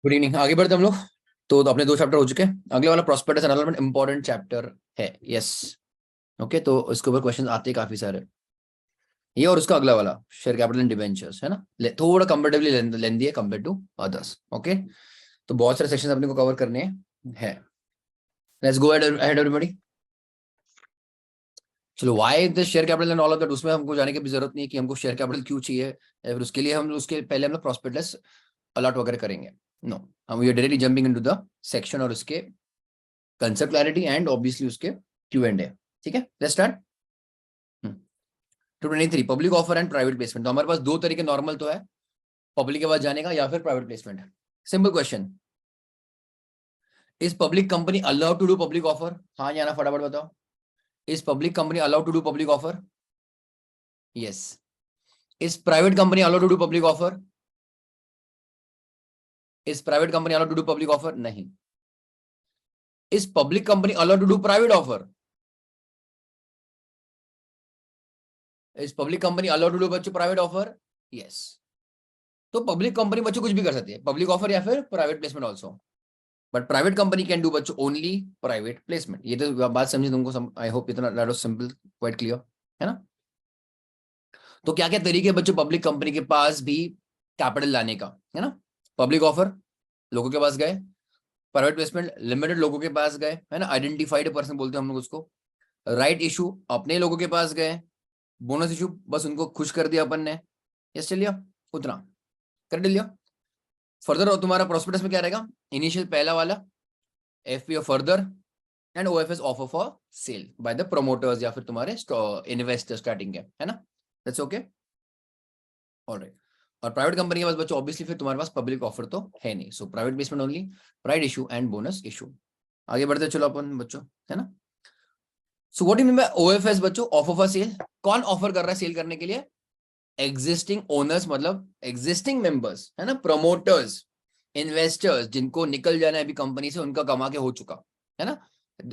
Good evening. आगे बढ़ते हम लोग। तो अपने दो चैप्टर हो चुके हैं। अगले वाला प्रोस्पेक्टस एनालिसिस इंपॉर्टेंट चैप्टर है। Yes, okay. तो इसके ऊपर क्वेश्चन आते हैं काफी सारे। ये और उसका अगला वाला शेयर कैपिटल एंड डिबेंचर्स है ना, थोड़ा कंपेरेटिवली लेंदी है कंपेयर टू अदर्स। ओके, तो बहुत सारे सेक्शंस अपने को कवर करने हैं। Let's go ahead everybody. चलो, why the share capital and all of that, उसमें हमको जाने की भी जरूरत नहीं है कि हमको शेयर कैपिटल क्यों चाहिए, या फिर उसके लिए हम उसके पहले हम लोग प्रोस्पेक्टस अलॉट वगैरह करेंगे। नो, हम we are directly jumping into the section और उसके कंसेप्ट क्लैरिटी एंड ऑब्वियसली उसके Q&A। ठीक है, let's start. 223 public offer and private placement. तो हमारे पास दो तरीके नॉर्मल तो है, पब्लिक के पास जाने का या फिर private placement. Simple question, is public company allowed to do public offer? हाँ या ना, फटाफट बताओ। Is public company allowed to do public offer? Yes. Is private company allowed to do public offer? Is private company allowed to do public offer? नहीं। Is public company allowed to do private offer? Is public company allowed to do बच्चों private offer? Yes. तो public company बच्चों कुछ भी कर सकती है, public offer या फिर private placement also. But private company can do बच्चों ओनली प्राइवेट प्लेसमेंट। ये तो बात समझी तुमको? आई होप इतना that was simple, quite clear है ना। तो क्या क्या तरीके बच्चों पब्लिक कंपनी के पास भी कैपिटल लाने का, है ना। पब्लिक ऑफर लोगों के पास गए, प्राइवेट प्लेसमेंट लिमिटेड लोगों के पास गए, है ना, आइडेंटिफाइड पर्सन बोलते हैं हम लोग उसको। राइट इशू अपने लोगों के पास गए, बोनस इशू बस उनको खुश कर दिया अपन ने। यस, चलिए उतना कर लिया। फर्दर तुम्हारा प्रोस्पेक्टस में क्या रहेगा? इनिशियल पहला वाला FPO further and OFS offer for cell by the promoters या फिर तुम्हारे इन्वेस्टर स्टार्टिंग के, है ना। That's okay, alright. और प्राइवेट कंपनी के पास बच्चों ऑब्वियसली फिर तुम्हारे पास पब्लिक ऑफर तो है नहीं, so private placement only, right issue and bonus issue. आगे बढ़ते चलो अपन बच्चों, है ना। So what do you mean by OFS बच्चों? Offer for sale. कौन ऑफर कर रहा है सेल करने के लिए? एग्जिस्टिंग ओनर्स, मतलब एग्जिस्टिंग मेंबर्स, है ना, प्रमोटर्स, इन्वेस्टर्स जिनको निकल जाना है अभी कंपनी से, उनका कमा के हो चुका है ना,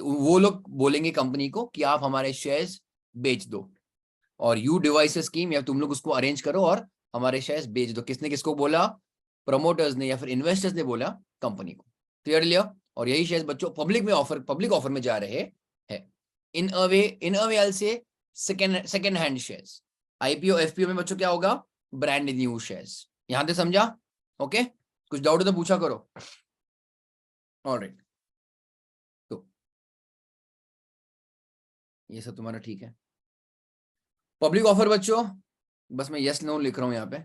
वो लोग बोलेंगे कंपनी को कि आप हमारे शेयर्स बेच दो, और यू डिवाइस स्कीम, या तुम लोग उसको अरेंज करो और हमारे शेयर्स बेच दो। किसने किसको बोला? प्रमोटर्स ने या फिर इन्वेस्टर्स ने बोला कंपनी को। क्लियर लिया। और यही शेयर्स बच्चों पब्लिक ऑफर में जा रहे हैं। इन अ वे आई से second hand shares. IPO FPO में बच्चों क्या होगा? Brand new shares. यहां तक समझा? ओके, कुछ डाउट तो पूछा करो। ऑलराइट, तो ये सब तुम्हारा ठीक है। पब्लिक ऑफर बच्चों, बस मैं यस नो लिख रहा हूं यहाँ पे।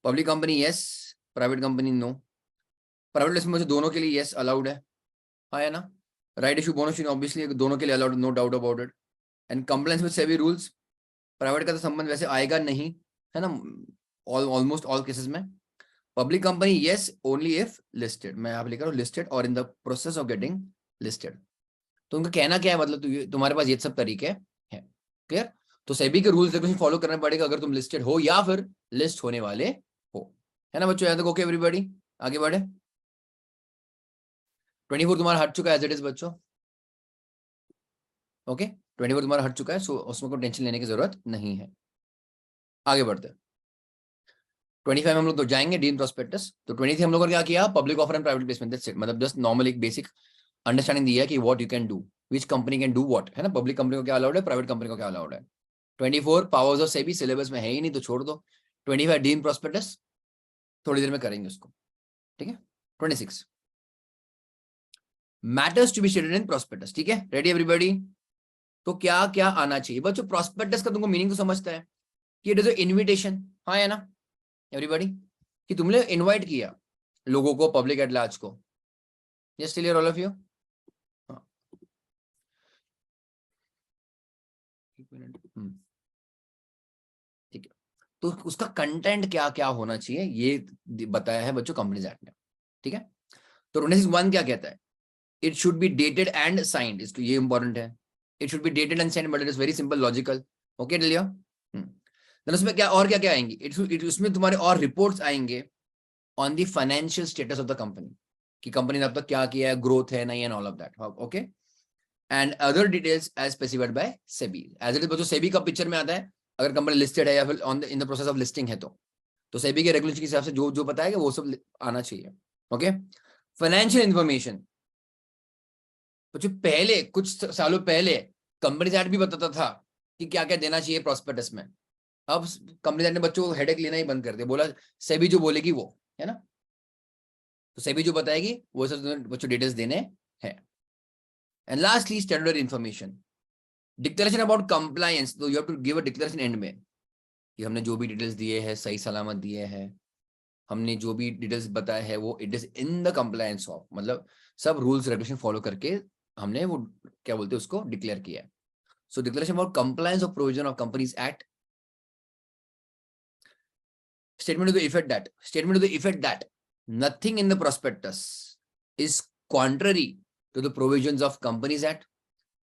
Public company yes, private company no. Private list में मुझे दोनों के लिए यस अलाउड है, हाँ है ना। राइट इशू बोनस ऑब्वियसली दोनों के लिए allowed, no doubt about it. And compliance with SEBI rules, private का तो संबंध वैसे आएगा नहीं, है ना, ऑलमोस्ट ऑल केसेस में। Public company yes only if listed, मैं आप लिख रहा हूँ लिस्टेड और in the process of getting listed. तो उनका कहना क्या है, मतलब तुम्हारे पास ये सब तरीके हैं। क्लियर। तो सेबी के रूल्स रेगुलेशन फॉलो करना पड़ेगा अगर तुम लिस्टेड हो या फिर लिस्ट होने वाले हो, है ना बच्चों। यहाँ तक ओके एवरीबॉडी? आगे बढ़े। 24 तुम्हारा हट चुका है एज इट इज बच्चों। ओके, 24 तुम्हारा हट चुका है, सो उसमें कोई टेंशन लेने की जरूरत नहीं है। आगे बढ़ते हैं। 25 हम लोग तो जाएंगे डीन प्रोस्पेक्टस। तो 23 हम लोग ने क्या किया? Public offer and private placement, that's it. मतलब जस्ट नॉर्मल एक बेसिक अंडरस्टैंडिंग दिया कि what you can do, which company can do what, है ना। पब्लिक कंपनी को क्या अलाउड है, प्राइवेट कंपनी को क्या अलाउड है। 24 पावर्स ऑफ सेबी सिलेबस में है ही नहीं तो छोड़ दो। 25 डीन प्रोस्पेक्टस थोड़ी देर में करेंगे उसको, ठीक है। 26 matters to be stated in prospectus, ठीक है। Ready everybody? तो क्या क्या आना चाहिए बच्चों? प्रोस्पेक्टस का तुमको मीनिंग तो समझता है कि इट इज इनविटेशन, हाँ है ना एवरीबॉडी, कि तुमने इनवाइट किया लोगों को, पब्लिक एट लार्ज को। Yes, clear all of you? ठीक है। तो उसका कंटेंट क्या क्या होना चाहिए ये बताया है बच्चों कंपनीज एक्ट में, ठीक है। तो 26(1) क्या कहता है? It should be dated and signed, इसको ये इंपॉर्टेंट है। It should be dated and signed, but it is very simple logical. Okay लिया। देन उसमें क्या और क्या क्या आएंगी? उसमें तुम्हारे और रिपोर्ट्स आएंगे on the financial status of the company, कि कंपनी ने अब तक क्या किया है, ग्रोथ है नहीं, and all of that. Okay, and other details as specified by SEBI. As it is बच्चों सेबी का पिक्चर में आता है अगर कंपनी लिस्टेड है या फिर on in the process of listing है तो तो सेबी के रेगुलेशन के हिसाब से जो जो बताएगा वो सब आना चाहिए। ओके, फाइनेंशियल इंफॉर्मेशन, तो पहले कुछ सालों पहले कंपनीज एक्ट भी बताता था कि क्या क्या देना चाहिए प्रोस्पेक्टस में। अब कंपनीज एक्ट ने बच्चों को हेडेक लेना ही बंद कर दिया, बोला सेबी जो बोलेगी वो है ना, तो सेबी जो बताएगी वो सब बच्चों डिटेल्स देने हैं। And lastly statutory information, declaration about compliance, तो you have to give a declaration end में कि हमने जो भी डिटेल्स दिए हैं सही सलामत दिए हैं, हमने जो भी डिटेल्स बताए हैं वो it is in the compliance of, मतलब सब रूल्स रेगुलेशन फॉलो करके हमने वो क्या बोलते हैं उसको डिक्लेयर किया है। So declaration about compliance of provision of companies act, statement to the effect that nothing in the prospectus is contrary to the provisions of Companies Act,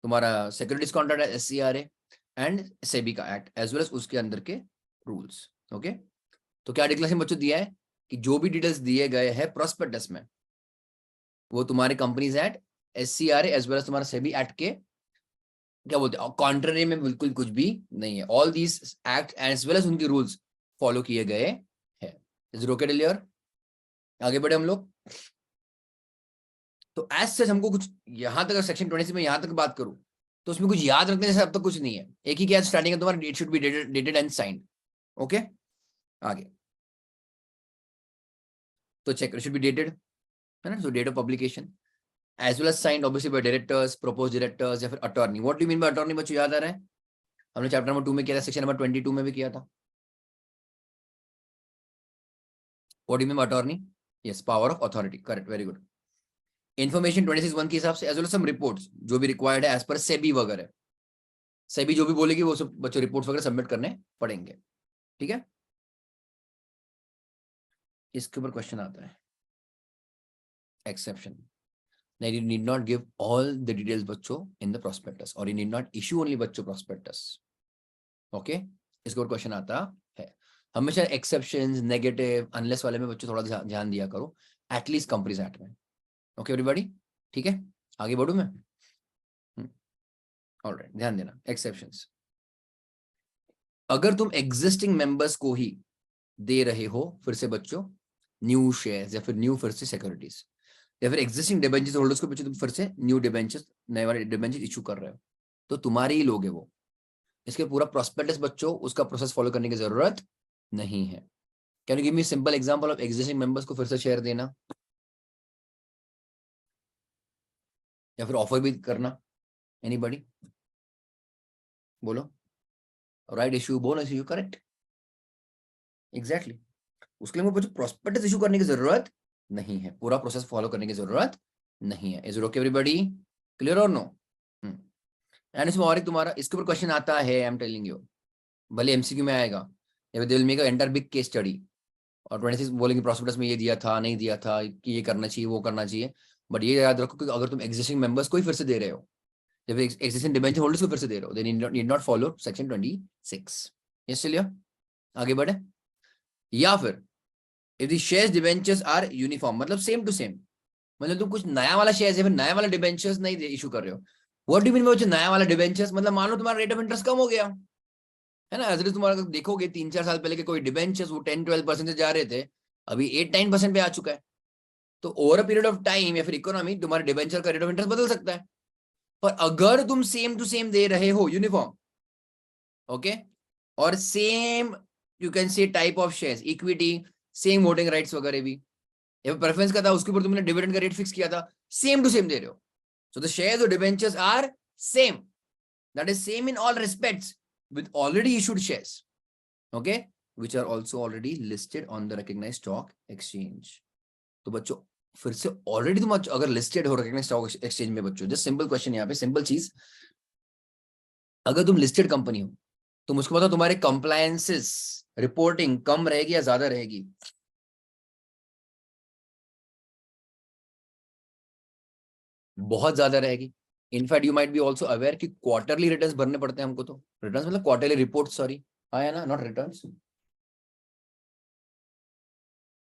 तुम्हारा Securities Contract Act SCRA and SEBI का act as well as उसके अंदर के rules. Okay, तो क्या declaration बच्चों दिया है कि जो भी डिटेल्स दिए गए हैं प्रोस्पेक्टस में वो तुम्हारे companies act SCRA as well as तुम्हारा सेबी एक्ट के क्या बोलते हैं कॉन्ट्ररी में बिल्कुल कुछ भी नहीं है। All these act as well as उनके रूल्स फॉलो किए गए हैं। Is it okay clear? आगे बढ़े हम लोग। तो एज सच हमको कुछ यहां तक सेक्शन 26 में यहां तक बात करूं तो उसमें कुछ याद रखने जैसे अब तक कुछ नहीं है। एक ही क्या स्टार्टिंग है तुम्हारा, it should be dated and signed. Okay, आगे तो चेक शुड बी डेटेड है ना, so date of publication as well as signed obviously by directors, propose directors या फिर attorney. What do you mean by attorney बच्चों, याद आ रहा है? हमने चैप्टर नंबर 2 में किया था, सेक्शन नंबर 22 में भी किया था। What do you mean by attorney? Yes, power of authority, correct, very good. Information 26(1) के हिसाब से एज वेल एज सम रिपोर्ट्स जो भी रिक्वायर्ड है एज पर सेबी वगैरह, सेबी जो भी बोलेगी वो सब बच्चों रिपोर्ट्स वगैरह सबमिट करने पड़ेंगे। ठीक है, इसके ऊपर क्वेश्चन आता है एक्सेप्शन, नहीं, you need not give all the details बच्चों in the prospectus or you need not issue only बच्चों prospectus। ओके, इसके ऊपर क्वेश्चन आता है। हमेशा एक्सेप्शंस, नेगेटिव, अनलेस वाले में बच्चों थोड़ा ध्यान दिया करो एटलीस्ट कंपनीज एक्ट में। ओके एवरीबॉडी, ठीक है, आगे बढ़ूं मैं? ऑलराइट, ध्यान देना एक्सेप्शंस, अगर तुम एग्जिस्टिंग मेंबर्स को ही दे रहे हो फिर से बच्चों न्यू शेयर्स या फिर न्यू फिर से सिक्योरिटीज या फिर एग्जिस्टिंग डिबेंचर्स होल्डर्स को बच्चों तुम फिर से न्यू डिबेंचर्स, नए वाले डिबेंचर्स इशू कर रहे हो तो तुम्हारे ही लोग है वो। इसके पूरा प्रोस्पेक्टस बच्चों उसका प्रोसेस फॉलो करने की जरूरत नहीं है। Can you give me simple example of existing members को फिर से शेयर देना या फिर ऑफर भी करना? एनीबॉडी बोलो। Right issue, bonus issue, correct, exactly. उसके लिए मुझे प्रोस्पेक्टस इशू करने की जरूरत नहीं है, पूरा प्रोसेस फॉलो करने की जरूरत नहीं है। Is it okay everybody, clear और नो? एंड इसमें और एक तुम्हारा इसके ऊपर क्वेश्चन आता है, आई एम टेलिंग यू, भले एमसीक्यू में आएगा या they will make a entire big case study और 26 बोलेंगे प्रोस्पेक्टस में ये दिया था, नहीं दिया था, कि ये करना चाहिए, वो करना चाहिए। बट ये याद रखो कि अगर तुम एग्जिस्टिंग मेंबर्स को ही फिर से दे रहे हो या फिर एग्जिस्टिंग डिबेंचर होल्डर्स को फिर से दे रहे हो, they need not follow section 26। Yes, चलिए आगे बढ़े। या फिर if the shares debentures are uniform, मतलब सेम टू सेम, मतलब तुम कुछ नया वाला शेयर्स या फिर नया वाला डिबेंचर्स नहीं इशू कर रहे हो। व्हाट डू मीन बाय नया वाला डिबेंचर्स, मतलब मान लो तुम्हारा रेट ऑफ इंटरेस्ट कम हो गया है ना, एज तुम्हारा देखोगे 3-4 साल पहले के कोई डिबेंचर्स वो 10-12% से जा रहे थे, अभी 8-9% पे आ चुका है। तो over a period of time या फिर इकोनॉमी तुम्हारे डिबेंचर का रेट ऑफ इंटरेस्ट बदल सकता है। पर अगर तुम सेम टू सेम दे रहे हो यूनिफॉर्म, ओके, और सेम यू कैन से type of shares, equity, same voting rights वगैरह भी, या प्रेफरेंस का था उसके ऊपर तुमने डिविडेंड का रेट फिक्स किया था, सेम टू सेम दे रहे हो। सो द शेयर्स और debentures are same, that is same in all respects with already issued shares, okay, which are also already listed on the recognized stock exchange। तो बच्चों फिर से ऑलरेडी तुम अगर लिस्टेड हो recognized stock exchange में बच्चों, जस्ट सिंपल क्वेश्चन यहाँ पे, सिंपल चीज, अगर तुम लिस्टेड कंपनी हो तो मुझको बताओ तुम्हारे कंप्लायंसेस रिपोर्टिंग कम रहेगी या ज्यादा रहेगी? बहुत ज्यादा रहेगी। In fact you might be also aware कि क्वार्टरली रिटर्न्स भरने पड़ते हैं हमको, तो रिटर्न्स मतलब क्वार्टरली रिपोर्ट, सॉरी आया ना, not returns,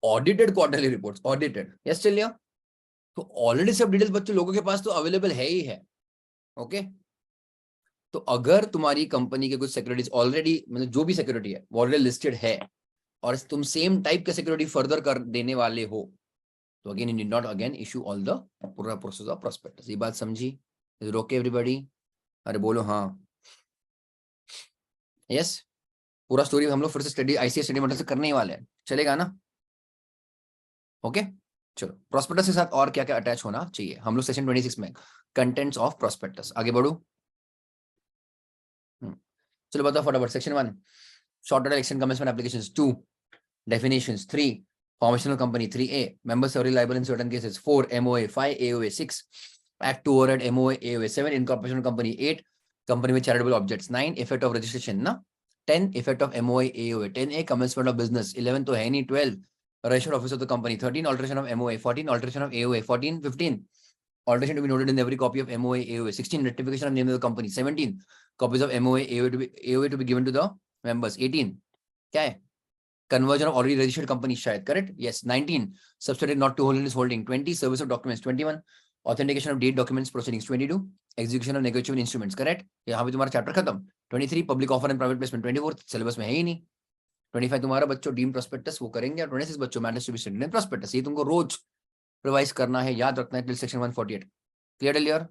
audited quarterly reports, audited, yes चलिए। तो ऑलरेडी सब डिटेल्स बच्चों लोगों के पास तो अवेलेबल है ही है। ओके, तो अगर तुम्हारी कंपनी के कुछ सिक्योरिटीज ऑलरेडी, मतलब जो भी सिक्योरिटी है वो ऑलरेडी लिस्टेड है, और तुम सेम टाइप के सिक्योरिटी फर्दर कर देने वाले हो तो again you need not again issue all the पूरा प्रोसेस ऑफ प्रोस्पेक्टस। ये बात समझी? Is it okay everybody? अरे बोलो हाँ। यस, पूरा स्टोरी हम लोग फिर से स्टडी आईसीएस स्टडी मॉडल से करने ही वाले हैं, चलेगा ना? ओके चलो, प्रोस्पेक्टस के साथ और क्या क्या अटैच होना चाहिए हम लोग सेशन 26 में, कंटेंट्स ऑफ प्रोस्पेक्टस। आगे बढ़ो। चलो बताओ फटाफट। Section 1 short election commencement applications, 2 definitions, 3 formational company, 3A members are liable in certain cases, 4 MOA, 5 AOA, 6 act to override MOA AOA, 7 incorporation company, 8 company with charitable objects, 9 effect of registration ना, 10 effect of MOA AOA, 10A commencement of business, 11 तो है नहीं, 12 registered office of the company, 13 alteration of MOA, 14 alteration of AOA, 14 15 alteration to be noted in every copy of MOA AOA, 16 rectification of name of the company, 17 copies of MOA AOA to be given to the members, 18 क्या है, conversion of already registered company शायद, correct? Yes. 19 substitute not to hold in his holding, 20 service of documents, 21 authentication of date documents proceedings, 22 execution of negotiable instruments, correct? यहाँ पे तुम्हारा chapter खत्म। 23 public offer and private placement, 24 syllabus में है ही नहीं। 25 तुम्हारा बच्चों डीम प्रोस्पेक्टस वो करेंगे, और 26 बच्चों matters to be studied in prospectus. ये तुमको रोज रिवाइज करना है, याद रखना है टिल सेक्शन 148। क्लियर?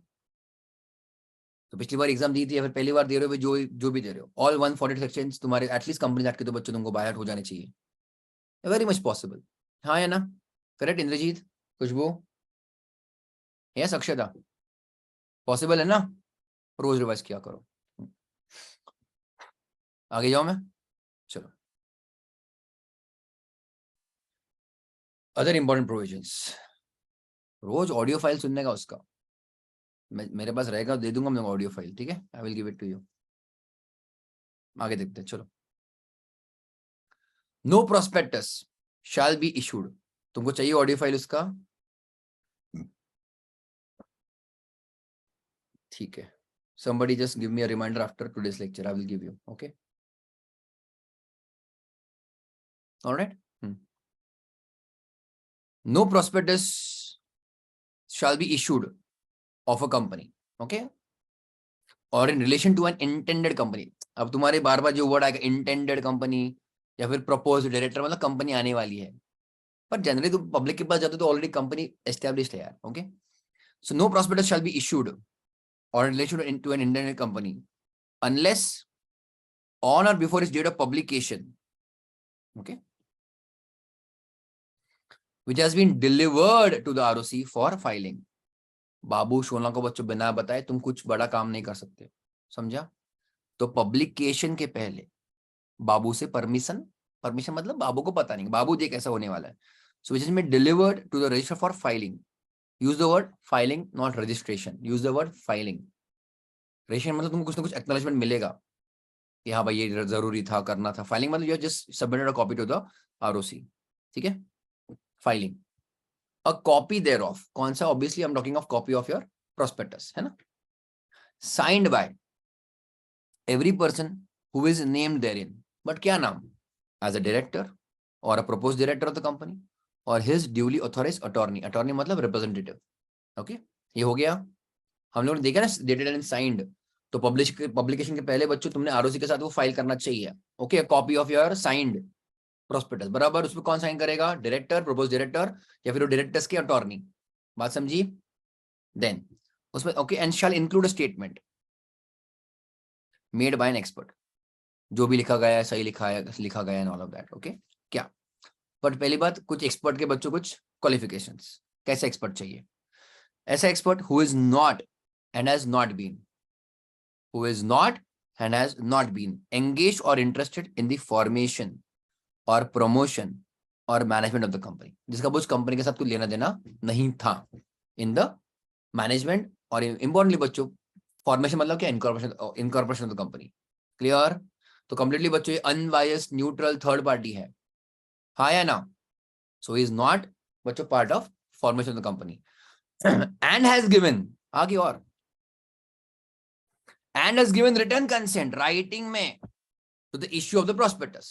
तो पिछली बार एग्जाम दी थी या फिर पहली बार दे रहे हो, जो भी दे रहे हो, ऑल 148 सेक्शंस तुम्हारे एटलीस्ट कंपनी एक्ट के तो बच्चों तुमको बाय आउट हो जाने चाहिए, वेरी मच पॉसिबल। हाँ या ना? करेक्ट इंद्रजीत, खुशबू, यस अक्षता, पॉसिबल है ना? रोज रिवाइज किया करो। आगे जाओ मैं, चलो अदर इंपॉर्टेंट प्रोविजंस। रोज ऑडियो फाइल सुनने का उसका मेरे पास रहेगा, दे दूंगा मैं ऑडियो फाइल, ठीक है? I will give it to you. आगे देखते हैं, चलो। No prospectus shall be issued, तुमको चाहिए ऑडियो फाइल उसका, ठीक है? somebody just give me a reminder after today's lecture, I will give you, okay? All right. No prospectus shall be issued of a company, okay, or in relation to an intended company। अब तुम्हारे बार बार जो word आएगा intended company या फिर proposed director, मतलब company आने वाली है, पर जनरली तो पब्लिक के पास जाते तो ऑलरेडी कंपनी एस्टैब्लिश्ड है यार, okay? So no prospectus shall be issued और in relation to an intended company unless on or before its date of publication, okay, which has been delivered to the ROC for filing। बाबू सोना को बच्चों बिना बताए तुम कुछ बड़ा काम नहीं कर सकते, समझा? तो पब्लिकेशन के पहले बाबू से परमिशन मतलब बाबू को पता नहीं, बाबू देख ऐसा होने वाला है, so which is been delivered to the register for filing. Use the word filing, not registration, use the word filing. Registration मतलब तुमको कुछ ना कुछ एक्नॉलेजमेंट मिलेगा कि हाँ भाई ये जरूरी था, करना था। फाइलिंग मतलब you just submitted a copy to the ROC, ठीक है? Filing a copy thereof, कौन सा? Obviously I am talking of copy of your prospectus, है ना? Signed by every person who is named therein, but क्या नाम? As a director or a proposed director of the company or his duly authorised attorney. Attorney मतलब representative, okay? ये हो गया। हम लोग ने देखा ना डेटेड एंड साइंड, तो पब्लिकेशन के पहले बच्चों तुमने आरओसी के साथ वो फाइल करना चाहिए, okay? Copy of your signed prospectus, बराबर। उसमें कौन साइन करेगा? डायरेक्टर, प्रपोज डायरेक्टर, या फिर वो डायरेक्टर्स के अटॉर्नी। बात समझी? देन उसमें okay, and shall include a statement made by an expert, जो भी लिखा गया है सही लिखा गया and all of that, okay? क्या? बट पहली बात, कुछ एक्सपर्ट के बच्चों कुछ क्वालिफिकेशंस। कैसे एक्सपर्ट चाहिए? ऐसा expert who is not and has not been, who is not and has not been engaged or interested in the formation or promotion or management of the company, जिसका कुछ company के साथ कुछ लेना देना नहीं था in the management, और इंपॉर्टेंटली बच्चों फॉर्मेशन मतलब क्या? Incorporation of the company. Clear? तो कंप्लीटली बच्चों ये अनबायस्ड न्यूट्रल थर्ड पार्टी है, हाँ या ना? सो इज नॉट बच्चों part of formation of the company and has given, आगे और and has given written consent writing में to the issue of the prospectus।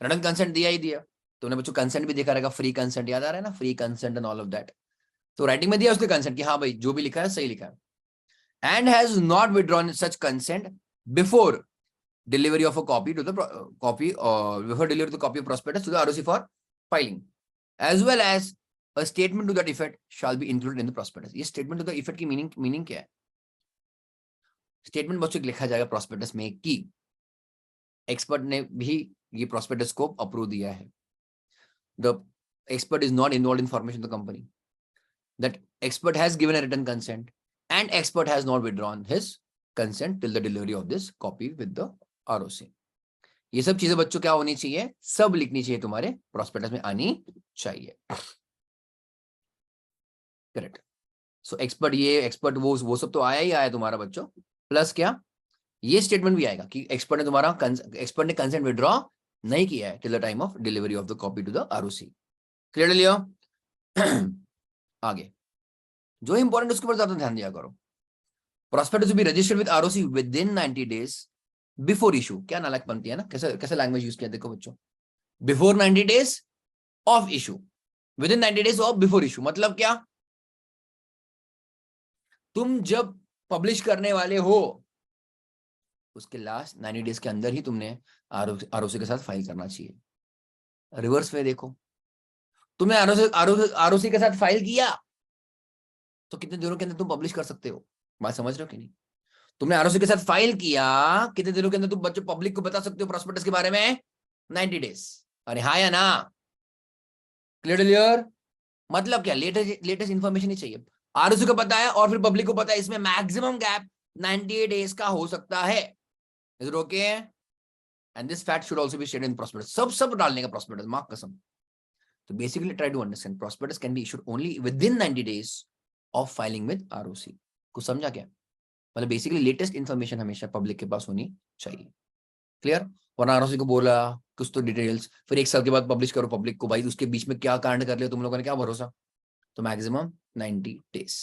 written consent दिया ही दिया, तुमने बच्चों कंसेंट भी देखा रहेगा, फ्री कंसेंट याद आ रहा है ना? Free consent and all of that, तो राइटिंग में दिया उसने कंसेंट कि हाँ भाई जो भी लिखा है सही लिखा है। and has not withdrawn such consent before delivery of a copy to the before delivery of the copy of prospectus to the ROC for filing, as well as a statement to that effect shall be included in the prospectus. ये statement to the effect की meaning क्या है? Statement बच्चों लिखा जाएगा prospectus में कि expert ने भी ये prospectus को approve दिया है. The expert is not involved in formation of the company. That expert has given a written consent and expert has not withdrawn his consent till the delivery of this copy with the ROC. ये सब चीजें बच्चों क्या होनी चाहिए? सब लिखनी चाहिए, तुम्हारे प्रोस्पेक्टस में आनी चाहिए. करेक्ट. सो एक्सपर्ट ये एक्सपर्ट वो सब तो आया ही आया तुम्हारा बच्चों. प्लस क्या, ये स्टेटमेंट भी आएगा कि एक्सपर्ट ने कंसेंट विड्रॉ नहीं किया है till the time of delivery of the copy to the ROC. Clear लियो? आगे जो इंपॉर्टेंट उसके ऊपर ज्यादा ध्यान दिया करो. Prospectus to be registered with ROC within 90 days before issue. क्या नालायक बनती है ना, कैसे लैंग्वेज यूज किया देखो बच्चों. Before 90 days of issue, with in 90 days of before issue. मतलब क्या, तुम जब पब्लिश करने वाले हो उसके लास्ट 90 days के अंदर ही तुमने ROC के साथ फाइल करना चाहिए. रिवर्स में देखो, तुमने ROC के साथ फाइल किया तो कितने दिनों के अंदर तुम पब्लिश कर सकते हो? बात समझ रहे हो कि नहीं? तुमने ROC के साथ फाइल किया, कितने दिनों के अंदर तुम बच्चों पब्लिक को बता सकते हो प्रोस्पेक्टस के बारे में? 90 days. अरे हाँ या ना? क्लियर? मतलब क्या, लेटेस्ट इंफॉर्मेशन ही चाहिए. ROC को पता है और फिर पब्लिक को पता है, इसमें मैक्सिमम गैप 98 days का हो सकता है. Is it okay? And this fact should also be stated in prospectus. सब डालने का प्रोस्पेक्टस, मार्क कसम. तो basically try to understand prospectus can be issued only within 90 days of filing with ROC. कुछ समझा क्या? मतलब बेसिकली लेटेस्ट इंफॉर्मेशन हमेशा पब्लिक के पास होनी चाहिए. क्लियर? वरना ROC को बोला कुछ तो डिटेल्स, फिर 1 साल के बाद पब्लिश करो पब्लिक को, भाई उसके बीच में क्या कांड कर लिया तुम लोगों ने, क्या भरोसा. तो मैक्सिमम 90 days.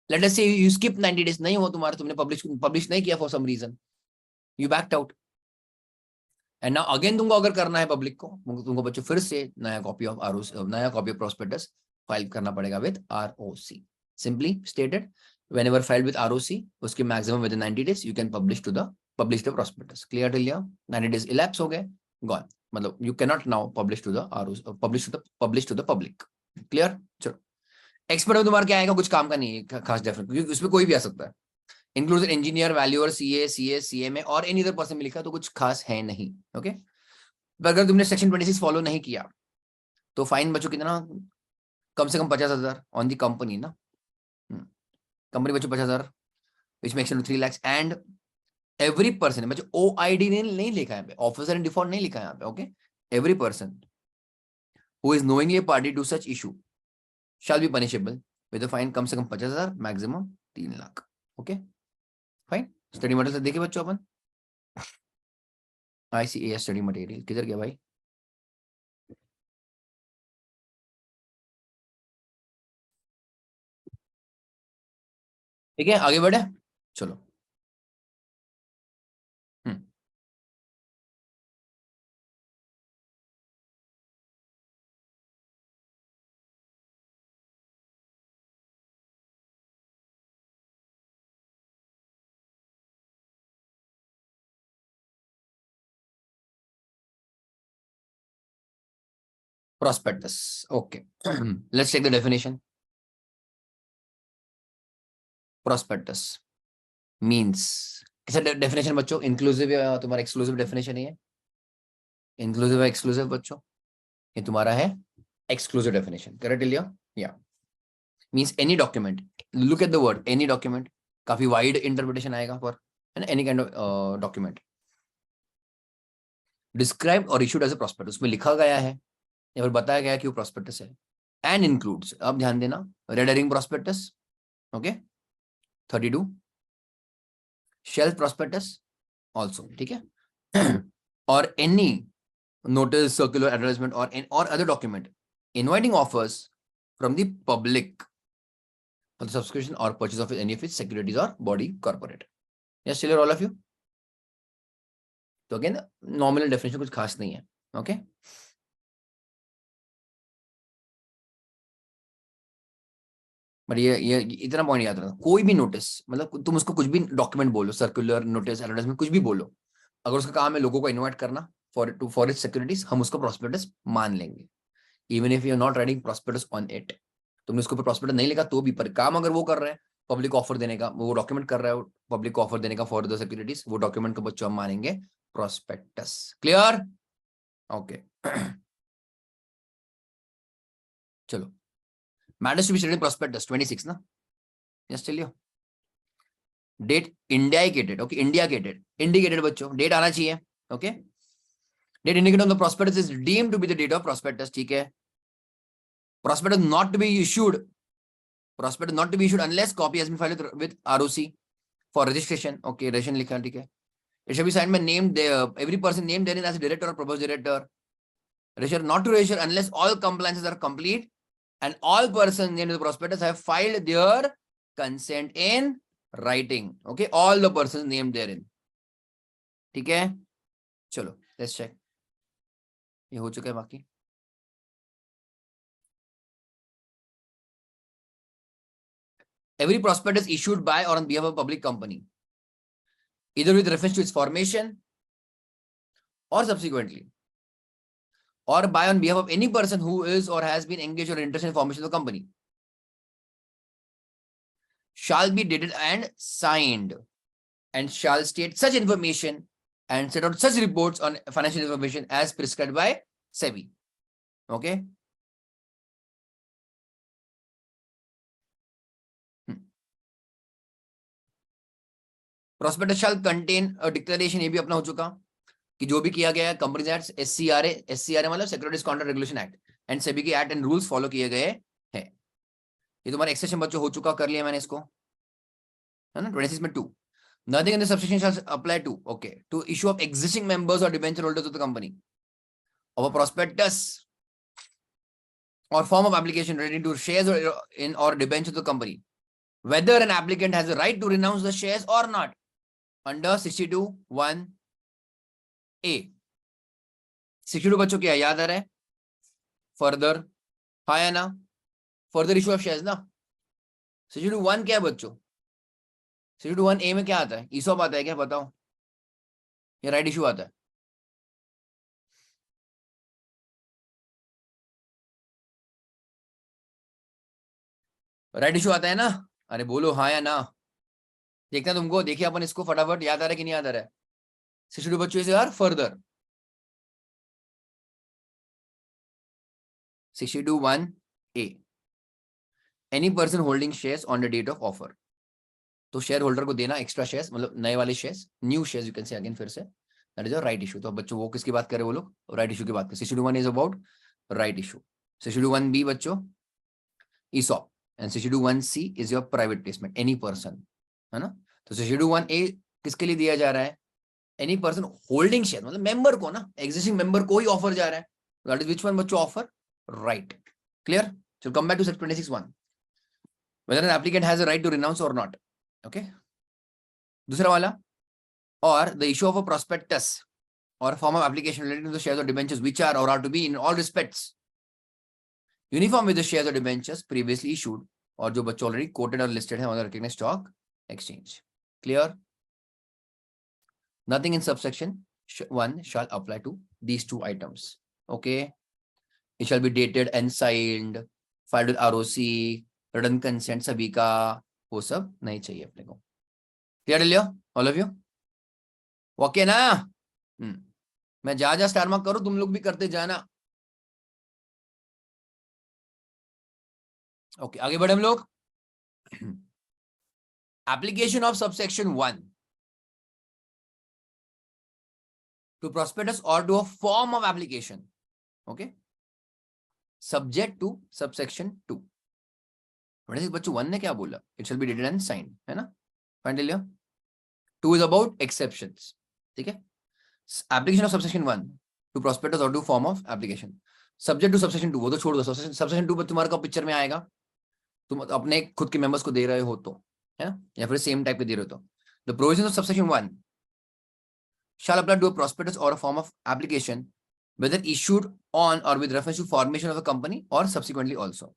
लेट अस से यू स्किप 90 days, नहीं हो तुम्हारा, तुमने पब्लिश नहीं किया for some reason, you backed out, and now again तुमको अगर करना है पब्लिक को, तुमको बच्चों फिर से नया कॉपी ऑफ प्रोस्पेक्टस फाइल करना पड़ेगा with ROC. Simply stated, whenever filed with ROC, उसके maximum within 90 days you can publish the prospectus. Clear till here? 90 days elapse हो गए, gone. मतलब you cannot now publish to the ROC, publish to the public. Clear? चलो. Expert में तुम्हारा क्या आएगा? कुछ काम का नहीं है खास डेफिनेट, क्योंकि उसमें कोई भी आ सकता है. Include engineer, valuer, CA, CS, CMA और एनी अदर पर्सन में लिखा तो कुछ खास है नहीं. ओके. अगर तुमने सेक्शन 26 फॉलो नहीं किया तो फाइन बच्चों कितना? कम से कम 50,000 ऑन दी कंपनी ना. कंपनी बच्चों 50,000 which makes it 3 lakhs and every person, बच्चों OID नहीं लिखा है यहाँ पे, ऑफिसर इन डिफॉल्ट नहीं लिखा है यहाँ पे. Okay. every person who is knowingly a party to such issue shall be punishable with a fine कम से कम 50,000, maximum 3 lakh. Okay fine. Study material देखिए बच्चों अपन. ICAS स्टडी मटेरियल किधर गया भाई? ठीक है, आगे बढ़े. चलो. Prospectus. Okay. Let's take the definition. Prospectus means, कैसा डेफिनेशन बच्चों? इंक्लूसिव या तुम्हारा एक्सक्लूसिव डेफिनेशन है? इंक्लूसिव या एक्सक्लूसिव बच्चों? ये तुम्हारा है एक्सक्लूसिव डेफिनेशन. करेक्ट लिया? या means any document. Look at the word any document. काफी वाइड इंटरप्रिटेशन आएगा फॉर, है ना, any kind of document described और इशूड एज अ प्रॉस्पेक्टस. उसमें लिखा गया है या फिर बताया गया कि वो प्रॉस्पेक्टस है. एंड इंक्लूड्स, अब ध्यान देना, red herring prospectus. Okay. 32 shelf prospectus also. ठीक है. और any notice, circular, advertisement or other document inviting offers from the public for the subscription or purchase of any of its securities or body corporate. Yes, clear all of you? तो again nominal definition कुछ खास नहीं है. Okay. But ये इतना point याद रखना, कोई भी नोटिस, मतलब तुम उसको कुछ भी डॉक्यूमेंट बोलो, सर्कुलर, नोटिस, एडवर्टाइजमेंट, कुछ भी बोलो, अगर उसका काम है लोगों को इन्वाइट करना फॉर इट सिक्योरिटीज, हम उसको प्रॉस्पेक्टस मान लेंगे, even if you are not writing prospectus on it. तुमने उसके ऊपर प्रॉस्पेक्टस नहीं लिखा तो भी, पर काम अगर वो कर रहे हैं पब्लिक ऑफर देने का, वो डॉक्यूमेंट कर रहा है पब्लिक ऑफर देने का फॉर द सिक्योरिटीज, वो डॉक्यूमेंट को बच्चों हम मानेंगे प्रॉस्पेक्टस। क्लियर? ओके। चलो, matters to be stated in prospectus 26 ना, यस चलिए। डेट इंडिकेटेड, ओके, इंडिकेटेड बच्चों, डेट आना चाहिए, okay. Date indicated on the prospectus is deemed to be the date of prospectus, ठीक है। Prospectus not to be issued, prospectus not to be issued unless copy has been filed with ROC for registration, okay, registration लिखा, ठीक है। It shall be signed by named every person named therein as a director or proposed director. Register not to register unless all compliances are complete and all persons named in the prospectus have filed their consent in writing, okay, all the persons named therein, ठीक है। चलो let's check, ये हो चुका है बाकी। Every prospectus issued by or on behalf of a public company, either with reference to its formation or subsequently, or by on behalf of any person who is or has been engaged or interested in formation of the company, shall be dated and signed, and shall state such information and set out such reports on financial information as prescribed by SEBI, okay. Prospectus shall contain a declaration, ये भी अपना हो चुका कि जो भी किया गया है कंपनीज एक्ट, SCRA मतलब securities contract regulation act and SEBI के एक्ट एंड रूल्स फॉलो किए गए हैं। ये तुम्हारा एक्सेशन बच्चों हो चुका, कर लिया मैंने इसको, है ना। 26 में 2, nothing in the subsection shall apply to, okay, to issue of existing members or debenture holders of the company of a prospectus or form of application relating to shares or in or debenture of the company, whether an applicant has a right to renounce the shares or not under 62(1)(a). 62 बच्चों क्या याद आ रहा है? Further, हाँ या ना? Further issue of shares ना। 62(1) क्या है बच्चों? 62(1)(a) में क्या आता है? ईसॉप आता है क्या, बताओ? या राइट इशू आता है? राइट इशू आता है ना? अरे बोलो हाँ या ना, देखना तुमको, देखिए अपन इसको फटाफट, याद आ रहा है कि नहीं याद आ रहा है? 62 बच्चों is are further 62(1)(a), any person holding shares on the date of offer, तो शेयर होल्डर को देना एक्स्ट्रा शेयर्स, मतलब नए वाले shares, new shares you can say again, फिर से, that is a right issue. तो बच्चों वो किसकी बात कर रहे हैं वो लोग? राइट इशू की बात कर। 62(1) is about right issue. 62(1)(b) बच्चों ESOP, and 62(1)(c) is your private placement, any person, है ना। तो 62(1)(a) किसके लिए दिया जा रहा है? एनी पर्सन होल्डिंग शेयर, मतलब मेंबर को ना, एग्जिस्टिंग मेंबर को ही ऑफर जा रहा है, दैट इज व्हिच वन बच्चों? Offer, right. Clear? So come back to section 26(1), whether an applicant has a right to renounce or not, okay. दूसरा वाला, or the issue of a prospectus or a form of application relating to the shares or debentures which are or are to be in all respects uniform with the shares or debentures previously issued, और जो बच्चे already quoted और listed है on the recognized stock exchange. Clear? Nothing in subsection 1 shall apply to these two items, okay. It shall be dated and signed, filed with ROC, written consent, सभी का वो सब नहीं चाहिए अपने को। Clear Leo all of you? Okay ना? मैं जा स्टार मार्क करूं, तुम लोग भी करते जाना। ओके, आगे बढ़े हम लोग। Application of subsection 1 to prospectus or to a form of application, okay, subject to subsection 2। बच्चों 1 ने क्या बोला? It shall be dated and signed, है ना। फाइनल लिया। 2 is about exceptions, ठीक है। Application of subsection 1 to prospectus or to form of application, subject to subsection 2, वो तो छोड़ दो, subsection 2 पर तुम्हारा पिक्चर में आएगा, तुम अपने खुद के मेंबर्स को दे रहे हो तो, है ना, या फिर सेम टाइप के दे रहे हो तो। The provisions of subsection 1 shall apply to a prospectus or a form of application whether issued on or with reference to formation of a company or subsequently also।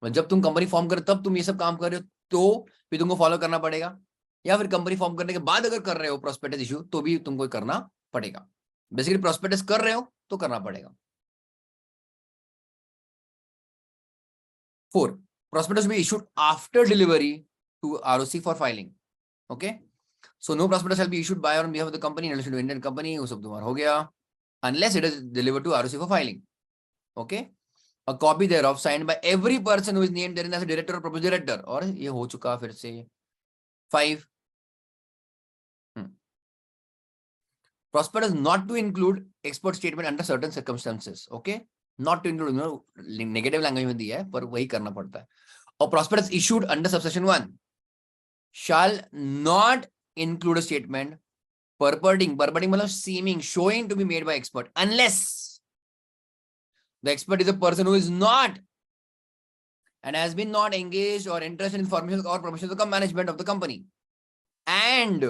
जब तुम कंपनी फॉर्म कर तब तुम ये सब काम कर रहे हो तो भी तुमको फॉलो करना पड़ेगा, या फिर कंपनी फॉर्म करने के बाद अगर कर रहे हो प्रोस्पेक्टस इशू तो भी तुमको करना पड़ेगा। बेसिकली प्रोस्पेक्टस कर रहे हो तो करना पड़ेगा। 4, prospectus will be issued after delivery to ROC for filing. Okay, so no prospectus shall be issued by or on behalf of the company in relation to Indian company, वो सब तुम्हारा हो गया, unless it is delivered to ROC for filing. Okay, a copy thereof signed by every person who is named therein as a director or proposed director, और ये हो चुका फिर से 5. Prospectus not to include expert statement under certain circumstances. Okay, not to include, negative language में दिया है पर वही करना पड़ता है। और prospectus issued under subsection 1 shall not include a statement purporting मतलब seeming, showing to be made by expert, unless the expert is a person who is not and has been not engaged or interested in formation or promotion of the management of the company and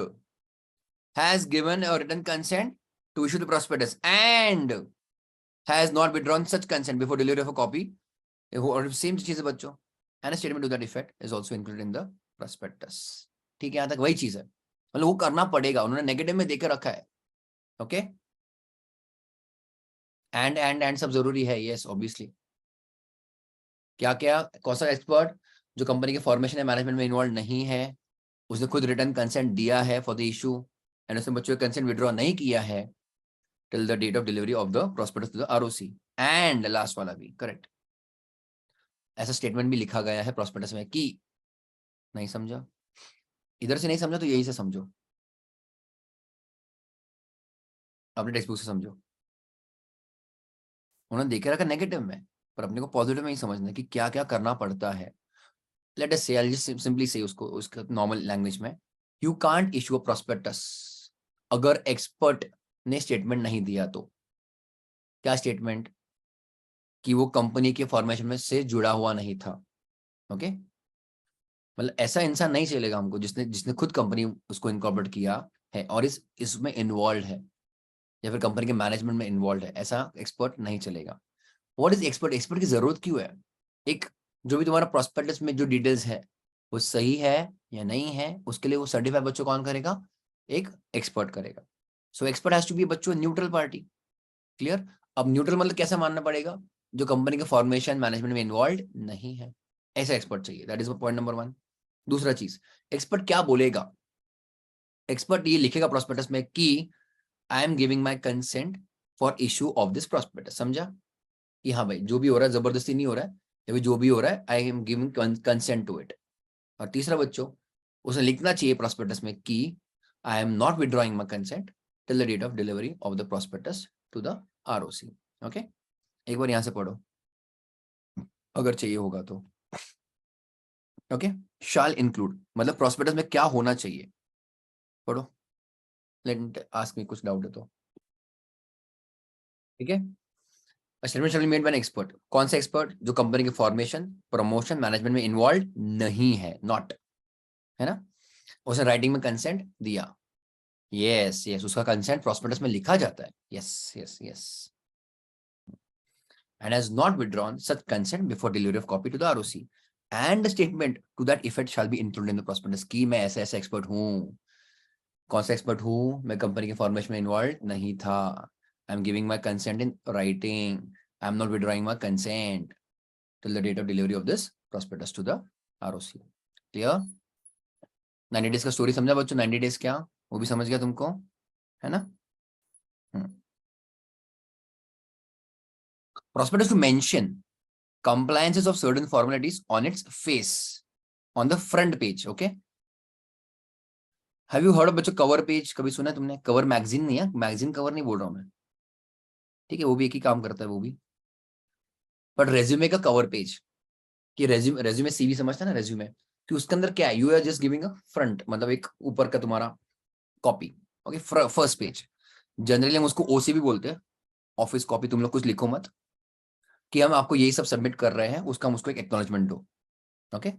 has given a written consent to issue the prospectus and has not withdrawn such consent before delivery of a copy, और same चीज है बच्चों, and a statement to that effect is also included in the prospectus. ठीक है, यहाँ तक वही चीज है, मतलब वो करना पड़ेगा, उन्होंने नेगेटिव में देकर रखा है। ओके, एंड सब जरूरी है, यस ऑब्वियसली। क्या क्या, कौन सा एक्सपर्ट, जो कंपनी के फॉर्मेशन या मैनेजमेंट में इन्वॉल्व नहीं है, उसने खुद रिटर्न कंसेंट दिया है फॉर द इशू एंड उसने बच्चों का कंसेंट विड्रॉ नहीं किया है till the date of delivery of the prospectus to the ROC. And last वाला भी करेक्ट, ऐसा स्टेटमेंट भी लिखा गया है प्रॉस्पेक्टस में कि, नहीं समझा, इधर से नहीं समझा तो यही से समझो, अपने टेक्स्ट बुक से समझो। उन्होंने देखे रखा नेगेटिव में, पर अपने को पॉजिटिव में ही समझना कि क्या क्या करना पड़ता है। लेट अस से, आई जस्ट सिंपली से उसको उसका नॉर्मल लैंग्वेज में, you can't issue a prospectus अगर एक्सपर्ट ने स्टेटमेंट नहीं दिया तो। क्या स्टेटमेंट? कि वो कंपनी के फॉर्मेशन में से जुड़ा हुआ नहीं था। ओके, मतलब ऐसा इंसान नहीं चलेगा हमको जिसने खुद कंपनी उसको इनकॉर्पोरेट किया है और इसमें इन्वॉल्व है या फिर कंपनी के मैनेजमेंट में इन्वॉल्व है, ऐसा एक्सपर्ट नहीं चलेगा। What is expert? एक्सपर्ट की जरूरत क्यों है? एक जो भी तुम्हारा प्रोस्पेक्टस में जो डिटेल्स है वो सही है या नहीं है, उसके लिए वो सर्टिफाइड बच्चों कौन करेगा? एक एक्सपर्ट करेगा। सो एक्सपर्ट हैज टू बी बच्चों न्यूट्रल पार्टी। क्लियर? अब न्यूट्रल मतलब कैसे मानना पड़ेगा? जो कंपनी के फॉर्मेशन मैनेजमेंट में इन्वॉल्व नहीं है, ऐसा एक्सपर्ट चाहिए। That is point number 1। दूसरा चीज, एक्सपर्ट क्या बोलेगा? एक्सपर्ट ये लिखेगा प्रोस्पेक्टस में कि I am giving my consent for issue of this prospectus. समझा कि हाँ भाई जो भी हो रहा है जबरदस्ती नहीं हो रहा है, या फिर जो भी हो रहा है I am giving consent to it. और तीसरा बच्चों, उसे लिखना चाहिए प्रोस्पेक्टस में कि I am not withdrawing my consent till the date of delivery of the prospectus to the ROC. Okay, एक बार यहां से पढ़ो अगर चाहिए होगा तो। ओके, शाल इंक्लूड मतलब प्रोस्पेक्टस में क्या होना चाहिए, पढ़ो। लेट आस्क मी कुछ डाउट है तो। ठीक है, statement shall be made by an expert. कौन सा एक्सपर्ट? जो कंपनी के फॉर्मेशन प्रमोशन मैनेजमेंट में इन्वॉल्व नहीं है, नॉट, है ना। उसने राइटिंग में कंसेंट दिया, यस यस, उसका कंसेंट प्रोस्पेक्टस में लिखा जाता है, yes yes yes, and has not withdrawn such consent before delivery of copy to the ROC and the statement to that effect shall be included in the prospectus कि मैं ऐसा ऐसा expert हूँ। कौन सा एक्सपर्ट हूँ? मैं कंपनी के फॉर्मेशन में इन्वॉल्व नहीं था, I am giving my consent in writing, I am not withdrawing my consent till the date of delivery of this prospectus to the ROC। क्लियर? 90 डेज का स्टोरी समझा बच्चों? 90 डेज क्या, वो भी समझ गया तुमको, है ना। Prospectus to mention compliances of certain formalities on its face on the front page. Okay, have you heard of बच्चों कवर पेज? कभी सुना है तुमने? कवर मैगजीन नहीं है, मैगजीन कवर नहीं बोल रहा हूं मैं, ठीक है, वो भी एक ही काम करता है वो भी, बट रेज्यूमे का कवर पेज, कि रेज्यूमे सीवी समझता है ना रेज्यूमे, कि उसके अंदर क्या है, you are just giving a front, मतलब एक ऊपर का तुम्हारा copy. Okay, first page, generally हम उसको ओसी भी बोलते हैं, ऑफिस कॉपी। तुम लोग कुछ लिखो मत कि हम आपको यही सब सबमिट कर रहे हैं, उसका मुझको एक एक्नॉलेजमेंट दो। Okay,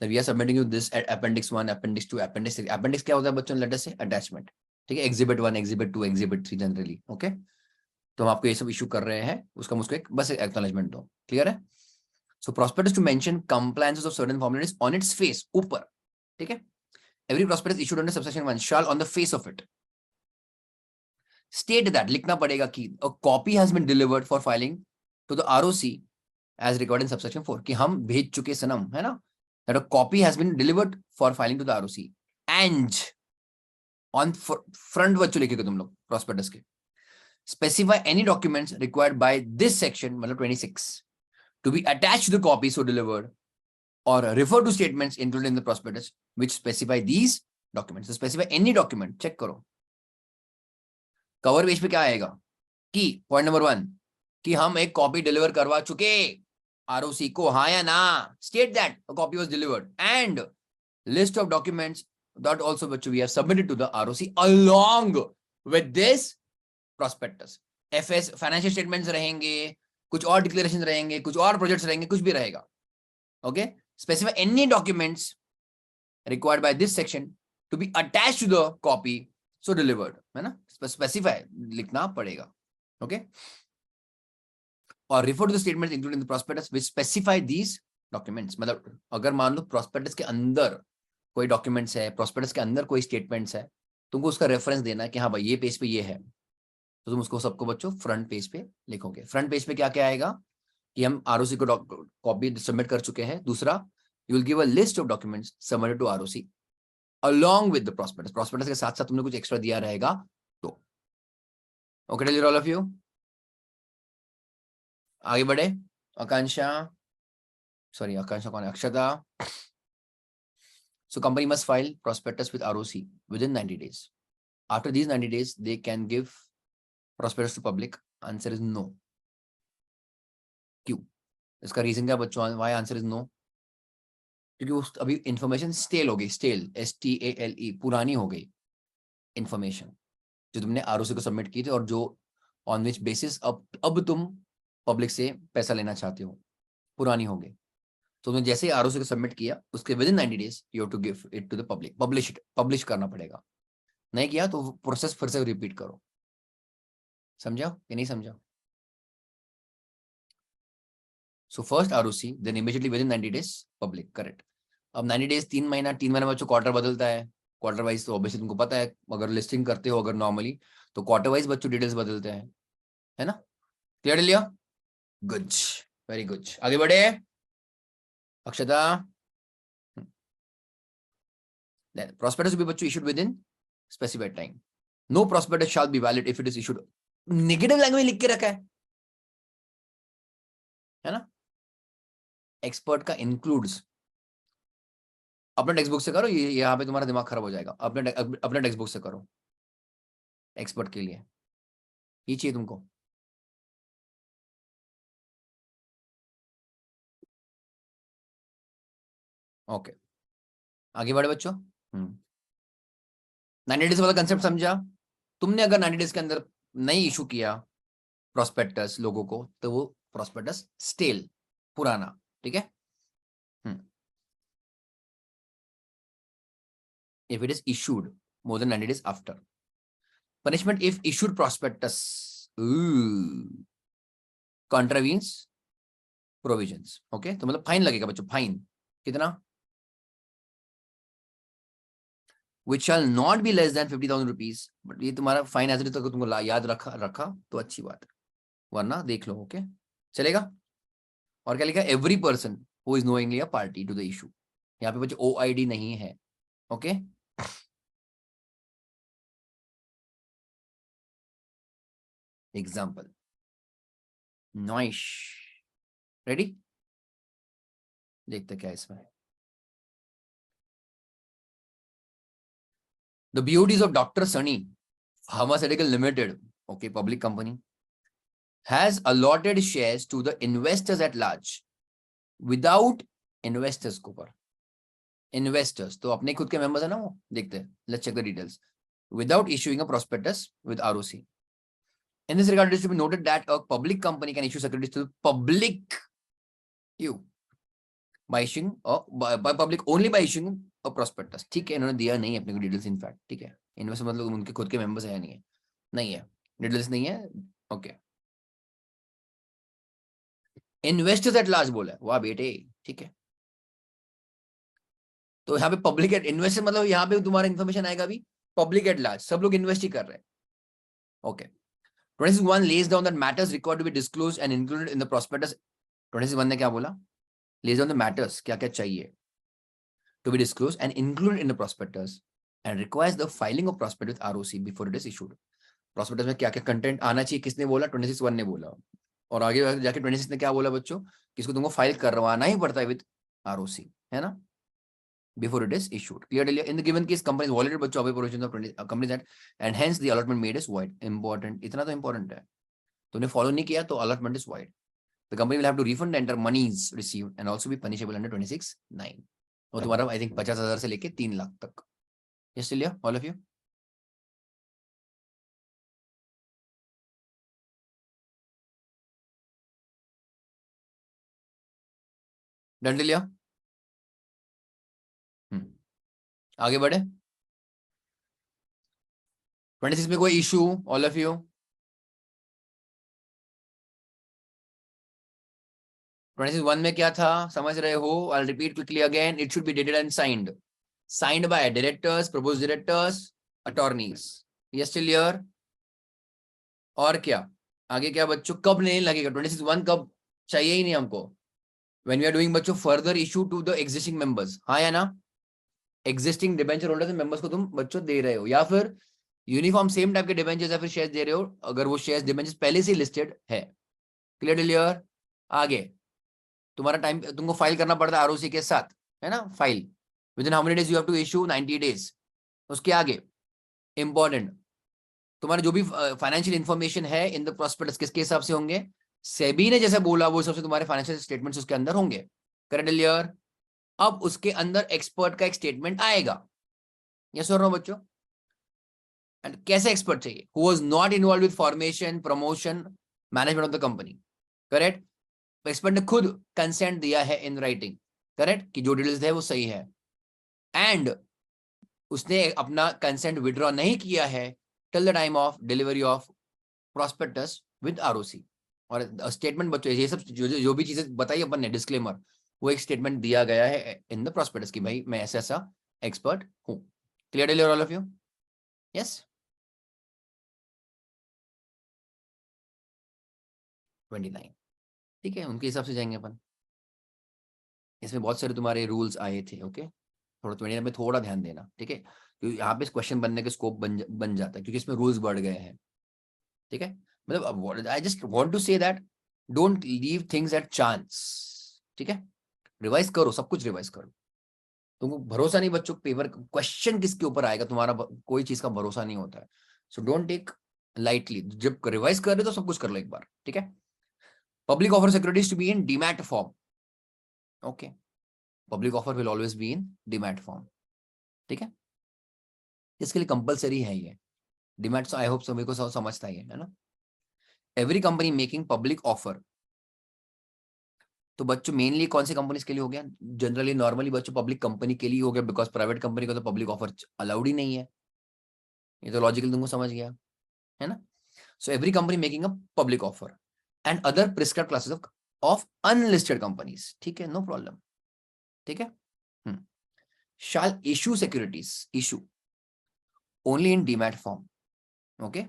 we are submitting you this appendix 1, appendix 2, appendix 3। appendix क्या होता है बच्चों? लेटर से अटैचमेंट, ठीक है, exhibit 1, exhibit 2, exhibit 3 generally. Okay, तो हम आपको ये सब इशू कर रहे हैं, उसका मुझको एक बस एक्नॉलेजमेंट दो। क्लियर है? सो prospectus to mention compliances of certain formalities on its face, ऊपर, ठीक है। every prospectus issued under subsection 1 shall on the face of it state that, लिखना पड़ेगा कि a copy has been delivered for filing to the ROC as record in subsection 4, कि हम भेज चुके सनम, है ना, that a copy has been delivered for filing to the ROC and on front बच्चों लिखेगा तुम लोग प्रॉस्पेक्टस के, specify any documents required by this section, मतलब 26, to be attached to the copy so delivered, or refer to statements included in the prospectus which specify these documents. So specify any document. check करो cover page पे क्या आएगा कि point number 1 कि हम एक copy deliver करवा चुके आरओसी को, हाँ या ना, state that a copy was delivered and list of documents that also which we have submitted to the ROC along with this prospectus. FS financial statements रहेंगे, कुछ और डिक्लेरेशन रहेंगे, कुछ और प्रोजेक्ट्स रहेंगे, कुछ भी रहेगा। Okay, specify any documents required by this section to be attached to the copy so delivered, है ना, स्पेसिफाई लिखना पड़ेगा। ओके, और refer to the statements including the prospectus which specify these documents, मतलब अगर मान लो प्रॉस्पेक्टस के अंदर कोई डॉक्यूमेंट्स है, प्रॉस्पेक्टस के अंदर कोई स्टेटमेंट्स है, तुमको उसका रेफरेंस देना है कि हाँ भाई ये पेज पे ये है, तो तुम उसको सबको बच्चों फ्रंट पेज पे लिखोगे। फ्रंट पेज पे क्या क्या आएगा कि हम आरओसी को कॉपी सबमिट कर चुके हैं। दूसरा, you will give a list of documents submitted to ROC along with the prospectus, prospectus के साथ साथ तुमने कुछ एक्स्ट्रा दिया रहेगा तो। Okay tell all of you, आगे बढ़े। आकांक्षा, सॉरी आकांक्षा कौन है, अक्षता। So company must file prospectus with ROC within 90 days. After these 90 days, they can give prospectus to public. Answer is no. क्यों? इसका रीजन क्या बच्चों, व्हाई आंसर इज नो? क्योंकि उस अभी इंफॉर्मेशन स्टेल हो गई, स्टेल STALE, पुरानी हो गई इंफॉर्मेशन जो तुमने आरओसी को सबमिट की थी और जो ऑन विच बेसिस अब तुम पब्लिक से पैसा लेना चाहते हो, पुरानी हो गई। तो तुमने जैसे ही आरओसी को सबमिट किया उसके within 90 days you have to give it to the public, publish करना पड़ेगा। नहीं किया तो प्रोसेस फिर से रिपीट करो। समझा कि नहीं समझा? So first ROC, then immediately within 90 days public, correct। अब 90 डेज 3 महीना, 3 महीने बच्चों क्वार्टर बदलता है, क्वार्टर वाइज तो ऑब्वियसली तुमको पता है, अगर लिस्टिंग करते हो अगर नॉर्मली तो क्वार्टर वाइज बच्चों डिटेल्स बदलते हैं, है ना, क्लियर लिया? गुड, वेरी गुड, आगे बढ़े। अक्षता, prospectus will be बच्चों issued within specified time. No prospectus shall be valid if it is issued, negative language लिख के रखा है ना, एक्सपर्ट का इंक्लूड्स। अपने टेक्स्ट बुक से करो, ये यहाँ पे तुम्हारा दिमाग खराब हो जाएगा, अपने टेक्स्ट बुक से करो, एक्सपर्ट के लिए ये चाहिए तुमको। ओके, आगे बढ़े बच्चों। 90 डेज वाला कंसेप्ट समझा तुमने? अगर 90 डेज के अंदर नहीं इशू किया प्रोस्पेक्टस लोगों को तो वो प्रोस्पेक्टस स्टेल, पुराना, ठीक है। If it is issued more than 90 days after, punishment if issued prospectus contravenes provisions, okay, तो मतलब फाइन लगेगा बच्चों, फाइन कितना, which shall not be less than 50,000 rupees, but ये तुम्हारा फाइन एज तक तुमको याद रखा तो अच्छी बात है, वरना देख लो। ओके, चलेगा। और क्या लिखा, every person who is knowingly a party to the issue, यहाँ पे बच्चों OID नहीं है। ओके, एग्जाम्पल नॉइश, रेडी, देखते क्या इसमें। The beauties of Dr. Sunny Pharmaceutical Limited, okay, public company, has allotted shares to the investors at large without investors को पर investors तो अपने खुद के मेंबर्स है ना वो, देखते हैं, let's check the details, without issuing a prospectus with ROC. In this regard, it is to be noted that a public company can issue securities to the public you by issuing by public only by issuing a prospectus, ठीक है, इन्होंने दिया नहीं अपने को details, in fact, ठीक है, investor मतलब उनके खुद के मेंबर्स है नहीं है, डिटेल्स नहीं है। ओके, इन्वेस्टर्स एट लार्ज बोला है, वाह बेटे, ठीक है। तो यहाँ पे पब्लिक एट इन्वेस्टर मतलब यहाँ पे तुम्हारा इन्फॉर्मेशन आएगा भी पब्लिक एट लार्ज, सब लोग इन्वेस्ट ही कर रहे हैं। Okay. 26(1) lays down that matters required to be disclosed and included in the prospectus. 26(1) ने क्या बोला? Lays down the matters, क्या क्या चाहिए to be disclosed and included in the prospectus and requires the filing of prospectus with ROC before it is issued. Prospectus में क्या क्या content आना चाहिए किसने बोला? 26(1) ने बोला. और आगे जाके 26 ने क्या बोला बच्चों? किसको तुमको फाइल करवाना ही पड़ता है विद ROC, है ना? Before it is issued. Clearly, in the given case, company is violated बच्चों of provisions of Companies Act and hence the allotment made is void. Important, इतना तो important है. तूने follow नहीं किया तो allotment is void. The company will have to refund the entire monies received and also be punishable under 26(9). और तुम्हारा I think 50,000 से लेके 3 लाख तक. Yes, Celia, all of you. Done लिया. आगे बढ़े. 26 में कोई इशू? All of you. 26(1) में क्या था समझ रहे हो? I'll repeat quickly again. It should be dated and signed. Signed by directors, proposed directors, attorneys. Yes, still here. और क्या आगे क्या बच्चों? कब नहीं लगेगा? 26(1) कब चाहिए ही नहीं हमको. When we are doing बच्चों further issue to the existing members. हाँ या ना? Existing डिबेंचर होल्डर मेंबर्स को तुम बच्चों दे रहे हो या फिर यूनिफॉर्म सेम टाइप के डिबेंचर्स या फिर शेयर्स दे रहे हो अगर वो शेयर्स डिबेंचर्स पहले से लिस्टेड है. क्लियर? आगे तुम्हारा टाइम तुमको फाइल करना पड़ता है आरओसी के साथ, है ना? File within how many days you have to issue? 90 days. उसके आगे इंपॉर्टेंट तुम्हारे जो भी फाइनेंशियल इंफॉर्मेशन है इन द प्रॉस्पेक्टस किसके हिसाब से होंगे? सेबी ने जैसे बोला वो हिसाब से तुम्हारे फाइनेंशियल स्टेटमेंट्स उसके अंदर होंगे. Correct clear? अब उसके अंदर एक्सपर्ट का एक स्टेटमेंट आएगा. यस और नो बच्चों? एंड कैसे एक्सपर्ट चाहिए? Who was not involve with formation, promotion, management of the company. Correct? Expert ने खुद कंसेंट दिया है इन राइटिंग. करेक्ट? कि जो डिटेल्स है वो सही है एंड उसने अपना कंसेंट विड्रॉ नहीं किया है till the time of delivery of prospectus with ROC. और स्टेटमेंट बच्चों ये सब जो भी चीजें बताई अपन ने डिस्क्लेमर वो एक स्टेटमेंट दिया गया है इन द प्रॉस्पेक्टस कि भाई मैं ऐसा ऐसा एक्सपर्ट हूं. Clear all of you? Yes. 29 ठीक है उनके हिसाब से जाएंगे अपन. इसमें बहुत सारे तुम्हारे रूल्स आए थे. ओके थोड़ा 29 में थोड़ा ध्यान देना. ठीक है क्योंकि यहाँ पे क्वेश्चन बनने के स्कोप बन जाता है क्योंकि इसमें रूल्स बढ़ गए हैं. ठीक है मतलब I just want to say that don't leave things at chance. ठीक है रिवाइज करो सब कुछ रिवाइज करो. तुमको भरोसा नहीं बच्चों पेपर क्वेश्चन किसके ऊपर आएगा तुम्हारा कोई चीज का भरोसा नहीं होता है. So don't take lightly. जब रिवाइज कर रहे हो तो सब कुछ कर लो एक बार. ठीक है public offer securities to be in demat form. Okay public offer will always be in demat form. ठीक है इसके लिए कंपलसरी है ये डीमैट. आई होप सभी को समझता है ना. Every company making public offer तो बच्चों मेनली कौन सी कंपनीज के लिए हो गया? जनरली नॉर्मली बच्चों पब्लिक कंपनी के लिए हो गया बिकॉज प्राइवेट कंपनी को तो पब्लिक ऑफर अलाउड ही नहीं है. ये तो लॉजिकल तुमको समझ गया है ना. So every company making a public offer and other prescribed classes of unlisted companies. ठीक है नो प्रॉब्लम. ठीक है shall issue securities issue only in demat form. Okay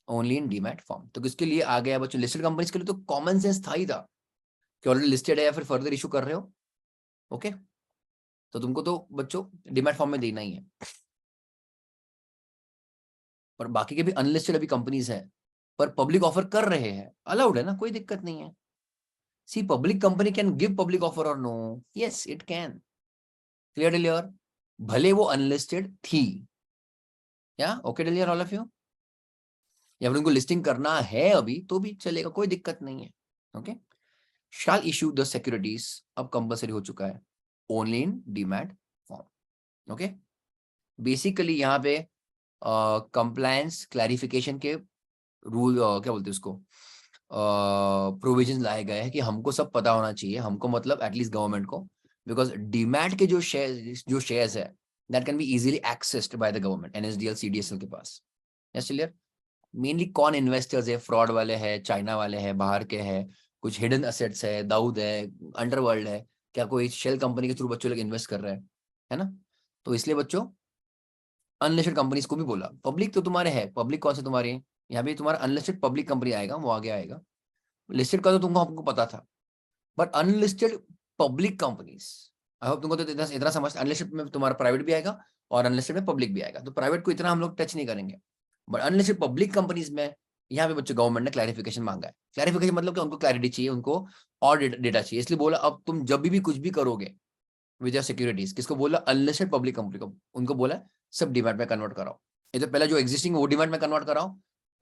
only in demat form. तो किसके लिए आ गया बच्चों? लिस्टेड कंपनीज के लिए तो कॉमन सेंस था ही था कि ऑलरेडी लिस्टेड है या फिर फर्दर इशू कर रहे हो. ओके तो तुमको तो बच्चों डीमैट फॉर्म में देना ही है. और बाकी के भी अनलिस्टेड अभी कंपनीज है पर पब्लिक ऑफर कर रहे हैं अलाउड है ना कोई दिक्कत नहीं है. See public company can give public offer or no. Yes it can. Clear भले वो अनलिस्टेड थी. या okay clear all of you? या फिर उनको लिस्टिंग करना है अभी तो भी चलेगा कोई दिक्कत नहीं है. Okay shell issue the securities अब कंपलसरी हो चुका है only in demat form. Okay basically यहाँ पे कंप्लायंस क्लैरिफिकेशन के रूल क्या बोलते हैं उसको प्रोविजन लाए गए हैं कि हमको सब पता होना चाहिए. हमको मतलब एटलीस्ट गवर्नमेंट को बिकॉज डीमैट के जो शेयर्स है that can be easily accessed by the government NSDL CDSL के पास. Yes clear? मेनली कौन इन्वेस्टर्स है? फ्रॉड वाले हैं, चाइना वाले हैं, बाहर के हैं, कुछ हिडन असेट्स है, दाऊद है, अंडरवर्ल्ड है, क्या कोई शेल कंपनी के थ्रू बच्चों लोग इन्वेस्ट कर रहे हैं, है ना? तो इसलिए बच्चों अनलिस्टेड कंपनीज को भी बोला. पब्लिक तो तुम्हारे है. पब्लिक कौन से तुम्हारे? यहाँ पे तुम्हारा अनलिस्टेड पब्लिक कंपनी आएगा, वो आगे आएगा। लिस्टेड का तो तुमको हमको पता था, but unlisted public companies, I hope तुमको तो इतना समझ, अनलिस्टेड में तुम्हारा प्राइवेट भी आएगा और अनलिस्टेड में पब्लिक भी आएगा, तो प्राइवेट को इतना हम लोग टच नहीं करेंगे, बट अनलिस्टेड पब्लिक कंपनीज में यहाँ पे बच्चों गवर्नमेंट ने क्लैरिफिकेशन मांगा है। क्लैरिफिकेशन मतलब कि उनको क्लैरिटी चाहिए, उनको और डेटा चाहिए, इसलिए बोला अब तुम जब भी कुछ भी करोगे विद योर सिक्योरिटीज, किसको बोला, अनलिस्टेड पब्लिक कंपनी को, उनको बोला सब डीमैट में कन्वर्ट कराओ। ये तो पहले जो एक्जिस्टिंग वो डीमैट में कन्वर्ट कराओ,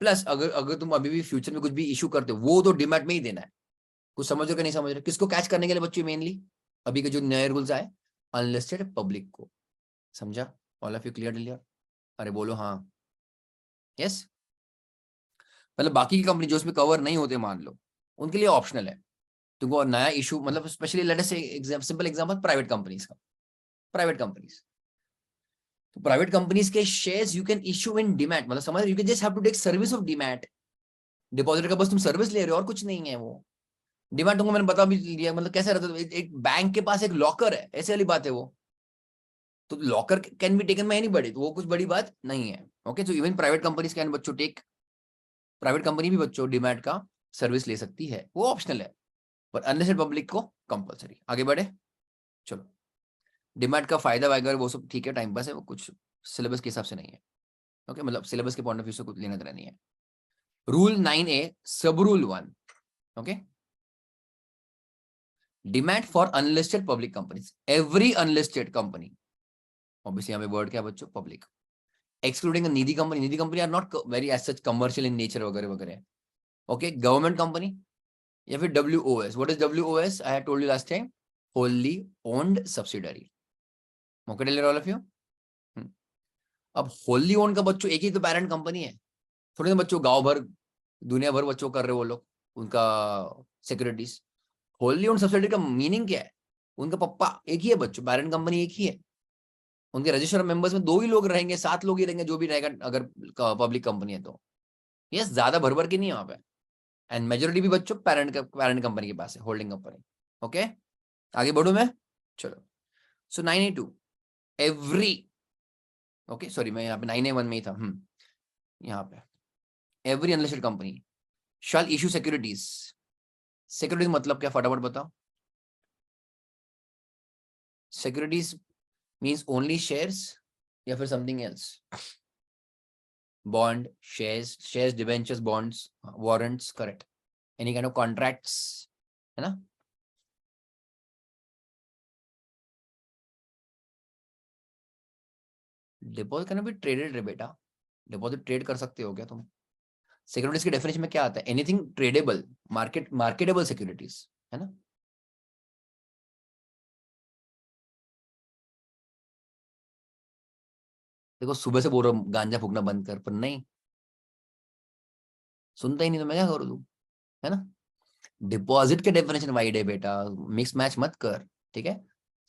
प्लस अगर अगर तुम अभी भी फ्यूचर में कुछ भी इशू करते हो वो तो डीमैट में ही देना है। कुछ समझ रहे हो कि नहीं समझ रहे? किसको कैच करने के लिए बच्चों मेनली अभी के जो नए रूल्स आए, अनलिस्टेड पब्लिक को। समझा? All of you clear clear? अरे बोलो हाँ, यस। मतलब बाकी की कंपनी जो उसमें कवर नहीं होते मान लो, उनके लिए ऑप्शनल है। तुमको नया इशू, मतलब specially let us say simple example private companies का, प्राइवेट कंपनीज, तो प्राइवेट कंपनीज के shares you can issue in demat, मतलब समझ, you can just have to take service of demat. Depositor का बस तुम सर्विस ले रहे हो और कुछ नहीं है वो। डीमैट तुमको मैंने बता भी दिया, मतलब कैसे रहता है, एक बैंक के पास एक लॉकर है, ऐसे वाली बात है वो। तो locker can be taken by anybody, तो वो कुछ बड़ी बात नहीं है। Okay, so even private companies can बच्चों टेक, प्राइवेट कंपनी भी बच्चों डीमैट का सर्विस ले सकती है, वो ऑप्शनल है, पर अनलिस्टेड पब्लिक को कंपलसरी। आगे बढ़े, चलो। डीमैट का फायदा वगैरह वो सब ठीक है, टाइम पास है, वो कुछ सिलेबस के हिसाब से नहीं है। ओके, मतलब सिलेबस के पॉइंट ऑफ व्यू से कुछ लेना देना नहीं है। रूल 9A सब rule 1, okay, demat for unlisted public companies, every unlisted company, obviously यहाँ पे वर्ड क्या है बच्चों, public, excluding Nidhi company, Nidhi company are not very as such commercial in nature वगैरह वगैरह। ओके, गवर्नमेंट कंपनी या फिर WOS, what is WOS, I have told you last time, wholly owned subsidiary. Okay tell all of you. अब wholly own का बच्चों एक ही तो parent company है, थोड़े ना बच्चों गांव भर दुनिया भर बच्चों कर रहे हो वो लोग उनका सिक्योरिटीज। होली ओन सब्सिडरी का मीनिंग क्या है, उनका पप्पा एक ही है बच्चों, पेरेंट कंपनी एक ही है, उनके रजिस्टर मेंबर्स में 2 ही लोग रहेंगे, 7 लोग ही रहेंगे जो भी रहेगा अगर पब्लिक कंपनी है तो। यस, ज्यादा भर भर के नहीं है वहां पे, एंड मेजोरिटी भी बच्चों पेरेंट कंपनी के पास है, होल्डिंग कंपनी। ओके, आगे बढ़ू मैं, चलो। सो 9A2 एवरी, ओके सॉरी मैं यहाँ पे 9A1 में ही था, यहाँ पे every unlisted company shall issue securities. Securities मतलब क्या, फटाफट बताओ। सिक्योरिटीज मींस ओनली शेयर्स या फिर something else, bond, shares debentures, bonds, warrants, correct, any kind of contracts, है ना। डिपॉजिट करना भी ट्रेडेड है बेटा, डिपॉजिट ट्रेड कर सकते हो क्या तुम। सिक्योरिटीज की डेफिनेशन में क्या आता है, एनीथिंग ट्रेडेबल, मार्केटेबल सिक्योरिटीज, है ना। देखो सुबह से बोल रहा हूँ गांजा फूकना बंद कर, पर नहीं सुनता ही नहीं, तो मैं क्या करूँ तू, है ना। डिपॉजिट के डेफिनेशन वाइड है बेटा, मिक्स मैच मत कर, ठीक है।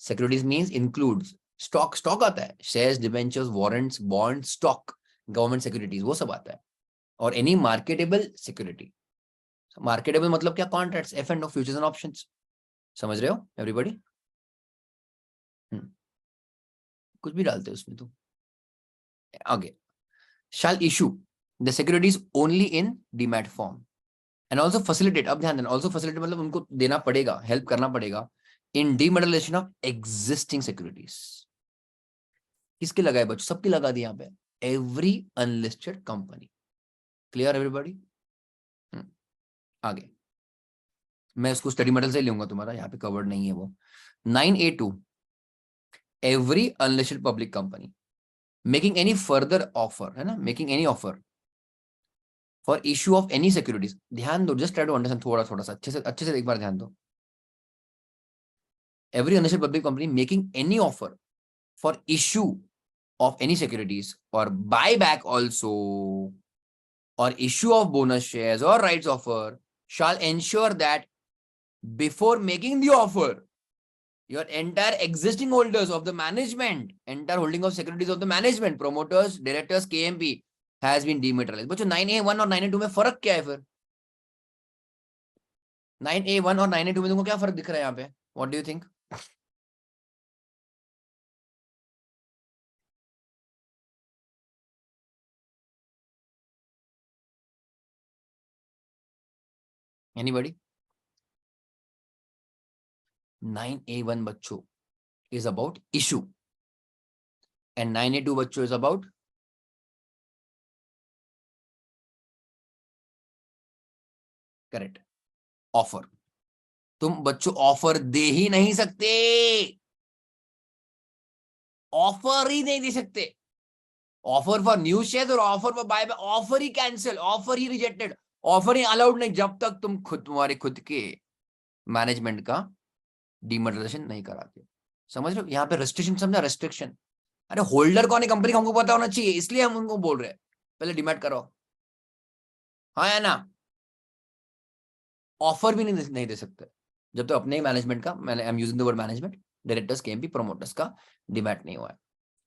Securities means includes stock, stock आता है, shares, debentures, warrants, bond, stock, government securities, वो सब आता है, और एनी मार्केटेबल सिक्योरिटी। मार्केटेबल मतलब क्या, contracts, F&O, futures and options, समझ रहे हो एवरीबॉडी। कुछ भी डालते हो उसमें तो। आगे, shall issue the securities only in demat form and also facilitate, अब ध्यान देना, also facilitate मतलब उनको देना पड़ेगा, हेल्प करना पड़ेगा in dematerialization of existing securities। किसके लगाए बच्चों, सबकी लगा दी यहाँ पे, every unlisted company. Clear everybody. आगे मैं इसको स्टडी मटेरियल से लूंगा, तुम्हारा यहाँ पे कवर्ड नहीं है वो। 9A2 every unlisted public company making any further offer, है ना, making any offer for issue of any securities, ध्यान दो, जस्ट ट्राई टू अंडरस्टैंड, थोड़ा थोड़ा सा अच्छे से एक बार ध्यान दो। Every unlisted public company making any offer for issue of any securities or buyback also or issue of bonus shares or rights offer shall ensure that before making the offer your entire existing holders of the management, entire holding of securities of the management, promoters, directors, KMP has been dematerialized। बच्चों 9A1 और 9A2 में फर्क क्या है फिर, 9A1 और 9A2 में तुमको क्या फर्क दिख रहा है यहाँ पे, what do you think. Anybody? 9A1 बच्चों is about issue and 9A2 बच्चों is about करेक्ट ऑफर. तुम बच्चों ऑफर दे ही नहीं सकते, ऑफर ही नहीं दे सकते. ऑफर फॉर न्यू शेयर और ऑफर फॉर बाय, ऑफर ही कैंसिल, ऑफर ही रिजेक्टेड, ऑफर ही अलाउड नहीं जब तक तुम तुम्हारे खुद के मैनेजमेंट का डिमोनेटाइजेशन नहीं कराते. समझ रहे हो? यहाँ पे रेस्ट्रिक्शन समझा, रेस्ट्रिक्शन. अरे होल्डर कौन है कंपनी का हमको पता होना चाहिए, इसलिए हम उनको बोल रहे हैं पहले डिमैट करो. हाँ या ना? ऑफर भी नहीं दे सकते जब तो अपने ही मैनेजमेंट का, मैंने I am using the word management, directors KMP promoters का डिमैट नहीं हुआ है.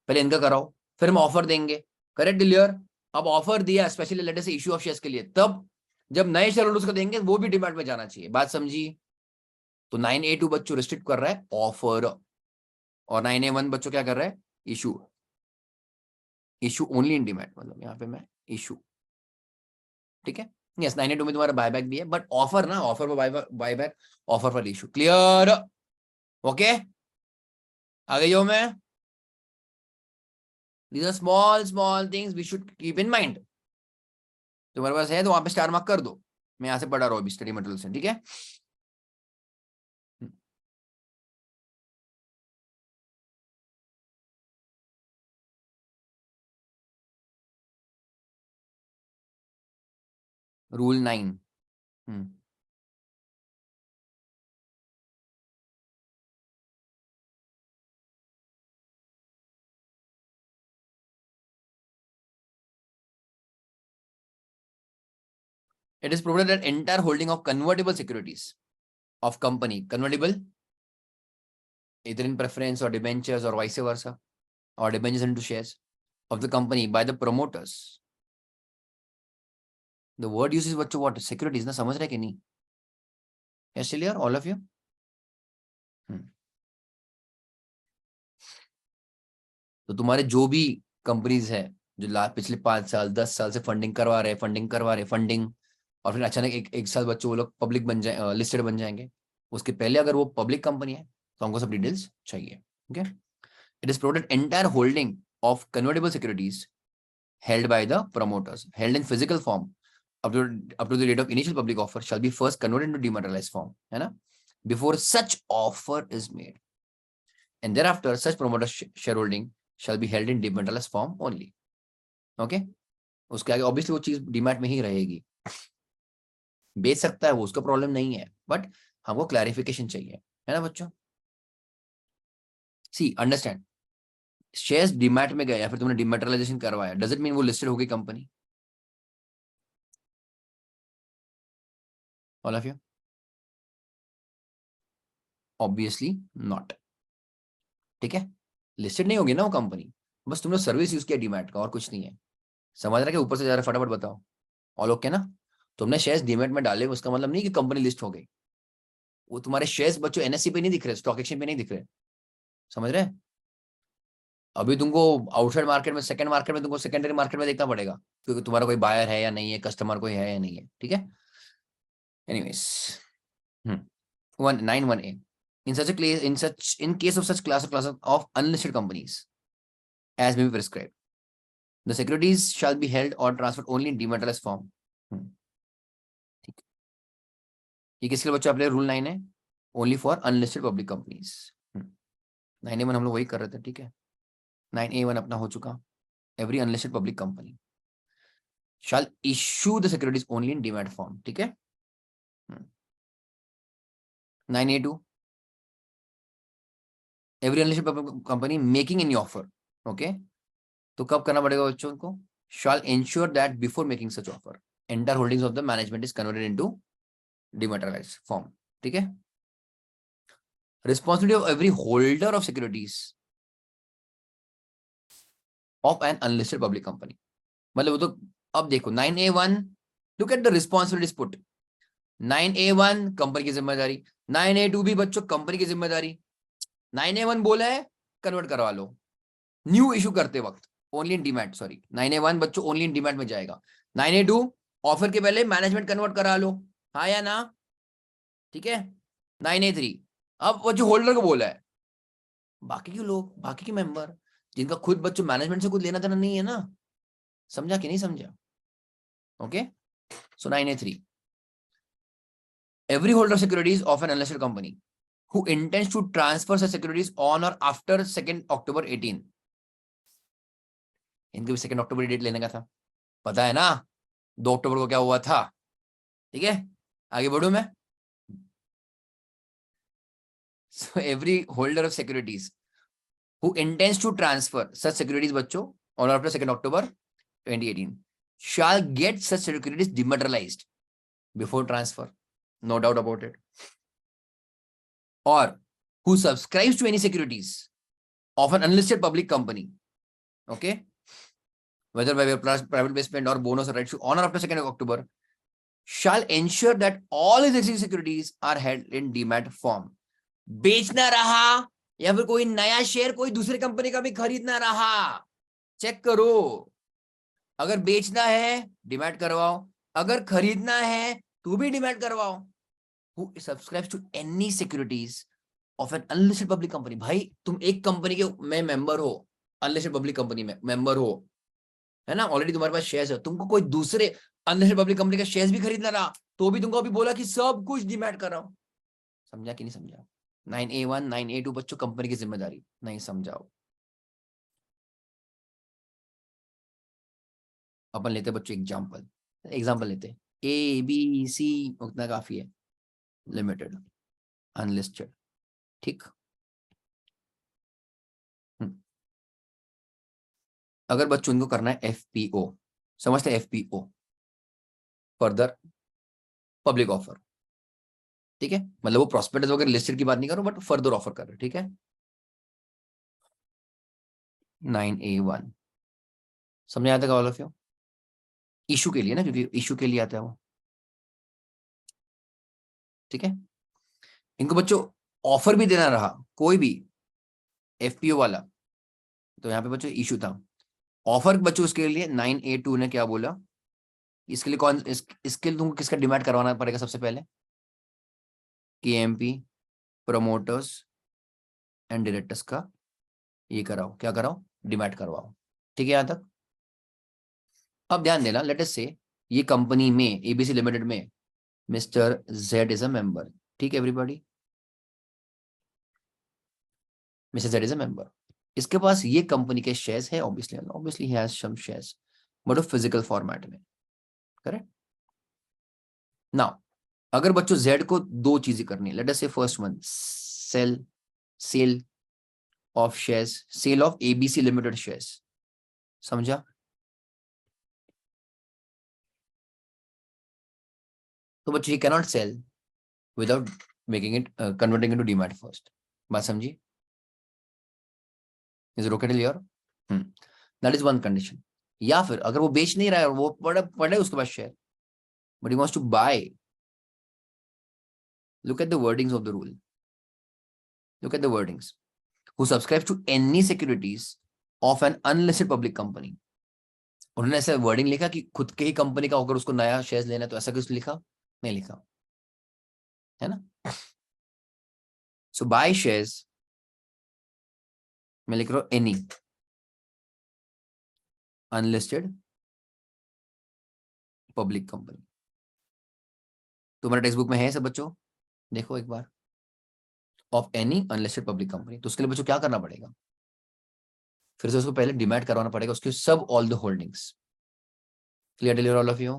पहले इनका कराओ, फिर हम ऑफर देंगे. Correct clear? अब ऑफर दिया स्पेशली लेटर से इश्यू ऑफ शेयर्स के लिए, तब जब नए शेयर होल्डर्स को देंगे वो भी डिमैट में जाना चाहिए. बात समझी? तो 9A2 बच्चों रिस्ट्रिक्ट कर रहा है ऑफर, और 9A1 बच्चों क्या कर रहा है? Issue. Issue only in demat, मतलब यहाँ पे मैं इशू. ठीक है? यस, 9A2 में तुम्हारा बायबैक भी है, बट ऑफर ना, offer for buyback, offer for issue. Clear? Okay, आगे जाओ मैं. These are small things we should keep in mind. तुम्हारे पास है तो वहां पे स्टार मार्क कर दो. मैं यहां से पढ़ा रहा हूँ अभी स्टडी मटेरियल से. ठीक है? Rule 9. It is provided that entire holding of convertible securities of company, convertible either in preference or debentures or vice versa, or debentures into shares of the company by the promoters. The word use is what? Securities ना, समझ रहे कि नहीं? Yes, clear all of you? तो तुम्हारे जो भी companies है जो पिछले 5 साल 10 साल से फंडिंग करवा रहे फंडिंग, और फिर अचानक एक साल बच्चों वो लोग पब्लिक बन जाए, लिस्टेड बन जाएंगे, उसके पहले अगर वो पब्लिक कंपनी है तो हमको सब डिटेल्स चाहिए. Okay? It is provided entire holding of convertible securities held by the promoters, held in physical form up to the date of initial public offer shall be first converted into dematerialized form, है ना, before such offer is made, and thereafter such promoter shareholding shall be held in dematerialized form only. Okay? उसके आगे obviously वो चीज demat में ही रहेगी. बेच सकता है वो, उसका प्रॉब्लम नहीं है, बट हमको क्लैरिफिकेशन चाहिए, है ना बच्चों? सी अंडरस्टैंड, शेयर्स डीमैट में गए या फिर तुमने डिमैटेरियलाइजेशन करवाया, डज इट मीन वो लिस्टेड हो गई company? All of you? Obviously not. ठीक है? लिस्टेड नहीं होगी ना वो कंपनी, बस तुमने सर्विस यूज किया डीमैट का और कुछ नहीं है. समझ रहे? ऊपर से जा रहा, फटाफट बताओ. ऑल ओके ना? तुमने शेयर्स डीमैट में डाले, उसका मतलब नहीं कि कंपनी लिस्ट हो गई. वो तुम्हारे शेयर्स बच्चों एनएससी पे नहीं दिख रहे, स्टॉक एक्सचेंज पे नहीं दिख रहे. समझ रहे? अभी तुमको आउटसाइड मार्केट में, सेकंड मार्केट में, तुमको सेकेंडरी मार्केट में देखना पड़ेगा क्योंकि तुम्हारा कोई बायर है या नहीं है, कस्टमर कोई है या नहीं है. ठीक है? Anyways, 191A. In case of such class of unlisted companies as may be prescribed, the securities shall be held or transferred only in dematerialized form. ठीक है? ये किसके लिए बच्चों? अपने रूल 9 है, only for unlisted public companies. 9A1 हम लोग वही कर रहे थे. ठीक है? 9A1 अपना हो चुका. Every unlisted public company shall issue the securities only in demat form. ठीक है? 9A2, every unlisted public company making any offer. Okay? तो कब करना पड़ेगा बच्चों को? shall ensure that before making such offer entire holdings of the management is converted into dematerialized form. ठीक है? Responsibility of every holder of securities of an unlisted public company. मतलब वो तो अब देखो 9A1, look at the responsibilities put. 9A1 company की जिम्मेदारी, 9A2 भी बच्चों कंपनी की जिम्मेदारी. 9A1 बोला है कन्वर्ट करवा लो न्यू इशू करते वक्त, only in demat. Sorry, 9A1 बच्चों ओनली इन डीमैट में जाएगा. 9A2 ऑफर के पहले मैनेजमेंट कन्वर्ट करा लो, हाँ या ना? ठीक है 9A3। अब वो जो होल्डर को बोला है, बाकी के लोग, बाकी के मेंबर जिनका खुद बच्चों मैनेजमेंट से कुछ लेना देना नहीं है ना, समझा कि नहीं समझा? Okay so 9A3, every holder of securities of an unlisted company who intends to transfer such securities on or after 2nd October 18। इनके भी 2nd October डेट लेने का था, पता है ना 2 अक्टूबर को क्या हुआ था। ठीक है आगे बढ़ू मैं। So every holder of securities who intends to transfer such securities बच्चों on or after 2nd October 2018 shall get such securities dematerialized before transfer, no doubt about it, or who subscribes to any securities of an unlisted public company, okay, whether by private placement or bonus or rights to on or after 2nd October, shall ensure that all his existing securities are held in demat form। बेचना रहा या फिर कोई नया share कोई दूसरी company का भी खरीदना रहा, चेक करो। अगर बेचना है डिमैट करवाओ, अगर खरीदना है तो भी डिमैट करवाओ। Who subscribes to any securities of an unlisted public company। भाई तुम एक कंपनी के में मेंबर हो, अनलिस्टेड पब्लिक कंपनी में मेंबर हो, है ना, ऑलरेडी तुम्हारे पास शेयर्स है, तुमको कोई दूसरे अनलिस्टेड पब्लिक कंपनी का शेयर्स भी खरीदना रहा तो भी तुमको अभी बोला कि सब कुछ डिमैट कराओ। समझा कि नहीं समझा? 9A1 9A2 बच्चों कंपनी की जिम्मेदारी, नहीं समझाओ। अपन लेते बच्चों एग्जाम्पल लेते ABC, उतना काफी है, लिमिटेड अनलिस्टेड, ठीक। अगर बच्चों इनको करना है FPO, समझते हैं FPO, फर्दर पब्लिक ऑफर, ठीक है, मतलब वो प्रॉस्पेक्टस वगैरह लिस्टेड की बात नहीं करो, बट फर्दर ऑफर कर रहे, ठीक है। 9A1 समझ आता है ऑल ऑफ यू? इशू के लिए ना, क्योंकि इशू के लिए आता है वो, ठीक है। इनको बच्चों ऑफर भी देना रहा कोई भी FPO वाला, तो यहाँ पे बच्चों इशू था ऑफर बच्चों, उसके लिए 9A2 ने क्या बोला, इसके लिए इसके लिए तुमको किसका डिमांड करवाना पड़ेगा सबसे पहले, KMP प्रमोटर्स एंड डायरेक्टर्स का ये कराओ, क्या कराओ, डिमांड करवाओ, ठीक है। यहां तक अब ध्यान देना, लेट अस से ये कंपनी में ABC लिमिटेड में mister Z is a member, ठीक है everybody, mister Z is a member, इसके पास ये कंपनी के शेयर्स है, obviously he has some shares, but of physical format में, करेक्ट। नाउ अगर बच्चों Z को दो चीजें करनी है, let us say first one sale of shares, sale of ABC limited shares, समझा? तो बच्चों he cannot sell without making it converting into demat first, बात समझी? Is it okay till here? That is one condition. या फिर अगर वो बेच नहीं रहा है और वो पड़े उसके पास share, but he wants to buy, look at the wordings of the rule, look at the wordings, who subscribes to any securities of an unlisted public company। उन्होंने ऐसा वर्डिंग लिखा कि खुद के ही कंपनी का अगर उसको नया शेयर लेना है, तो ऐसा कुछ लिखा नहीं लिखा, है ना। सो बाय शेयर्स मैं लिख रहा हूं एनी अनलिस्टेड पब्लिक कंपनी, तुम्हारे टेक्स्ट बुक में है सब बच्चों, देखो एक बार, of any unlisted public company. तो उसके लिए बच्चों क्या करना पड़ेगा, फिर से उसको पहले डिमैट करवाना पड़ेगा उसके सब all the holdings. Clear deliver all of you?